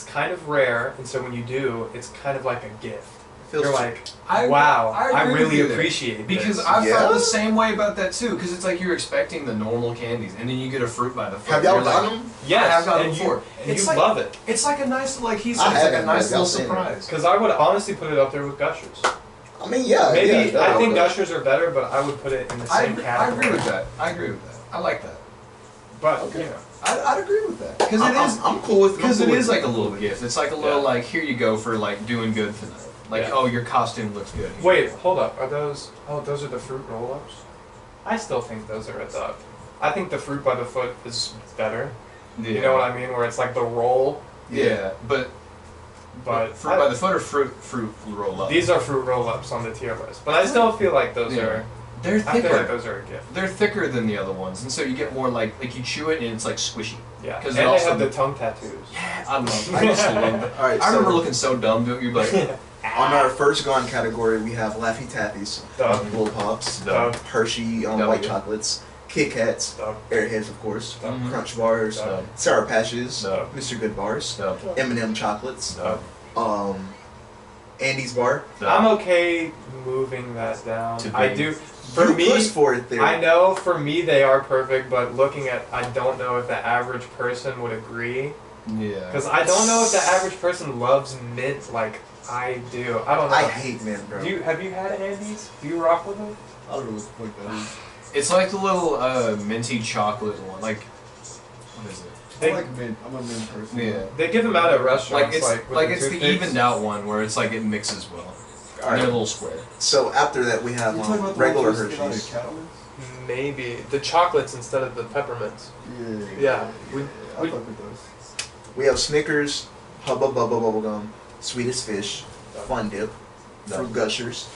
kind of rare, and so when you do, it's kind of like a gift. You're like, wow, I agree with really you there. appreciate Because this. I Yeah? felt the same way about that too. Because it's like you're expecting the normal candies, and then you get a fruit by the foot. Have y'all You're like, done them? Yes, I have gotten and before. and It's you like- love it. It's like a nice, like he I said, it's like a haven't, nice but y'all little seen it. surprise. Because I would honestly put it up there with Gushers. I mean, yeah. Maybe yeah, I think yeah. Gushers are better, but I would put it in the I same agree category. with that. I agree with that. I like that. But Okay. you know, I'd agree with that. Because it is. I'm cool with it. Because I'm it cool is with like a little gift. It's like a little Yeah. like, here you go for like doing good tonight. Like, Yeah. oh, your costume looks good. wait, hold up. Are those? Oh, those are the fruit roll-ups. I still think those are a dub. I think the fruit by the foot is better. Yeah. You know what I mean? Where it's like the roll, Yeah, but fruit by the foot or fruit roll up. these are fruit roll-ups on the tier list. But I still feel like those Yeah. are. They're I feel like thicker. those are a gift. They're thicker than the other ones, and so you get more like you chew it and it's like squishy. Yeah. 'Cause And it they also- have the tongue tattoos. Yeah, I love. I used to love that. All right, I remember so looking so dumb. Don't you? Like, on our first gone category, we have Laffy Taffies, Dub. Little Pops, Dub. Hershey W. white chocolates, Kit Kats, Dub. Airheads, of course, Dub. Crunch Bars, Dub. Sour Patches, Dub. Mr. Good Bars, Dub. M&M chocolates, Dub. Andy's Bar. I'm okay moving that down. To I be- do. For You me, pushed for it there. I know for me they are perfect, but looking at, I don't know if the average person would agree. yeah. Because I don't know if the average person loves mint like I do. I don't know. I hate men, bro. Have you had Andes? Do you rock with them? I don't know what the fuck that is. It's like the little minty chocolate one. Like, what is it? I like mint. I'm a mint person. Yeah. They give them out at restaurants. Like it's with like it's the toothpicks. evened out one where it's like it mixes well. All They're a right. little square. So after that, we have You talking about the regular ones you used to get out of Hershey's. Cattleman's? Maybe the chocolates instead of the peppermints. Yeah. Yeah, we- I fuck with those. We have Snickers, Hubba Bubba Bubblegum, Sweetest Fish, Fun Dip, Fruit Gushers,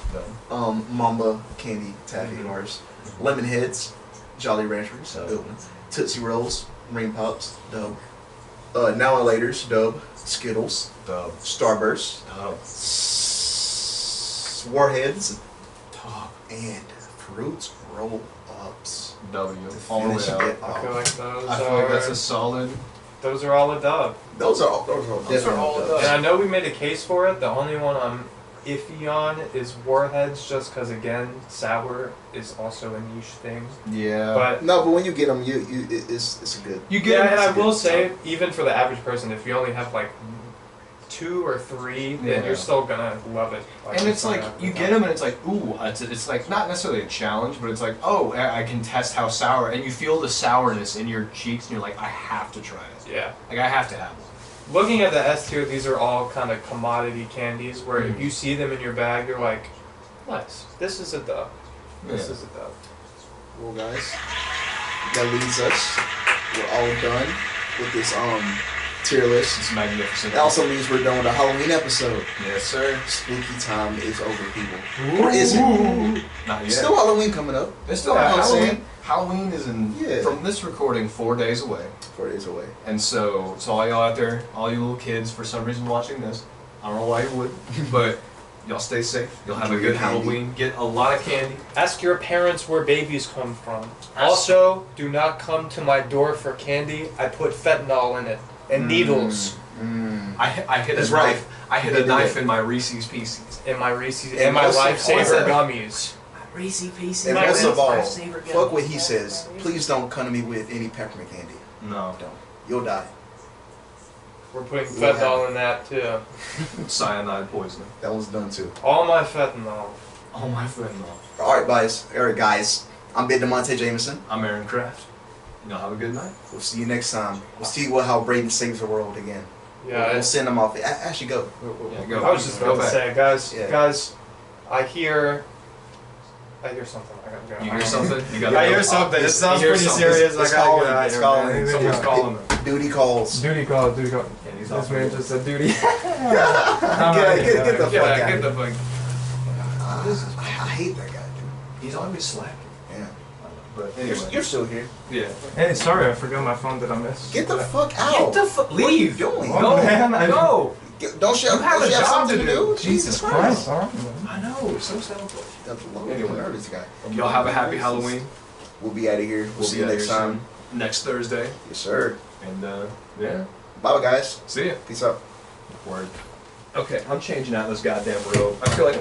Mamba Candy Taffy Bars, Lemon Heads, Jolly Ranchers, good one, Tootsie Rolls, Ring Pops, Dub, Now and Later's, Dub, Skittles, Dub. Starburst, Dub. Warheads, Dub. and Fruits Roll Ups. W. To All the way finish out. it I feel off. like those I feel are like that's a solid. those are all a dub. Those are definitely all dubs. dubs. And I know we made a case for it. The only one I'm iffy on is Warheads, just because again, sour is also a niche thing. Yeah. But No, but when you get them, it's a good. you get yeah, it. and I a good will say, even for the average person, if you only have like 2 or 3, then Yeah. you're still gonna love it. And it's like you get them, and it's like, ooh, it's like not necessarily a challenge, but it's like, oh, I can test how sour, and you feel the sourness in your cheeks, and you're like, I have to try it. Yeah. Like I have to have one. Looking at the S tier, these are all kind of commodity candies where if Mhm. you see them in your bag, you're like, nice. This is a dub. This Yeah. is a dub. Well, guys, that leaves us. We're all done with this tier list. It's magnificent. It also means we're done with a Halloween episode. Yes, sir. Spooky time is over, people. Or is it? Not yet. Still Halloween coming up. It's still Yeah, Halloween. Halloween. Halloween is in Yeah. from this recording 4 days away, 4 days away. and so all y'all out there, all you little kids, for some reason watching this, I don't know why you would, but y'all stay safe. You'll have a Enjoy good your candy. Halloween. Get a lot of candy. Ask your parents where babies come from. Also, do not come to my door for candy. I put fentanyl in it and needles I hit That's a right. knife. I hit They a do knife that. in my Reese's Pieces. in my Reese's And and my also- lifesaver also- gummies. Reese Pieces. And My most of all, lifesaver fuck gum. what he says. Please don't come to me with any peppermint candy. No. Don't. You'll die. We're putting fentanyl in that too. Cyanide poisoning. That one's done too. All my fentanyl. Oh my fentanyl. All right, guys. I'm Ben DeMonte Jameson. I'm Aaron Kraft. Y'all have a good night. We'll see you next time. We'll see how Brayden saves the world again. Yeah. We'll send him off. Actually, go. Yeah, go. I was just about to say, guys, Yeah. guys, I hear something. I gotta go. You hear something? You gotta I go. hear something. It It's- sounds you hear pretty something. serious. It's I gotta calling. get out It's here, calling. man. Someone's calling him. Duty calls. Duty call. Duty call. Yeah, he's This off. man just said duty. Get the fuck out. Get the fuck. I hate that guy, dude. He's always slacking. Yeah. But You're anyway. still here. Yeah. Hey, sorry, I forgot my phone. Did I miss? Get the fuck out. Get the fuck. What are you Leave. doing? Oh, Go. man, Go. Don't you You have a job something to do. Jesus Christ, Christ. all right, man. I know. So selfish. That's a long Anyway. this guy. Y'all have a happy Halloween. We'll be out of here. We'll see you be out next here time. soon. Next Thursday. Yes, sir. And yeah. Bye, guys. See ya. Peace out. Word. Okay, I'm changing out this goddamn robe. I feel like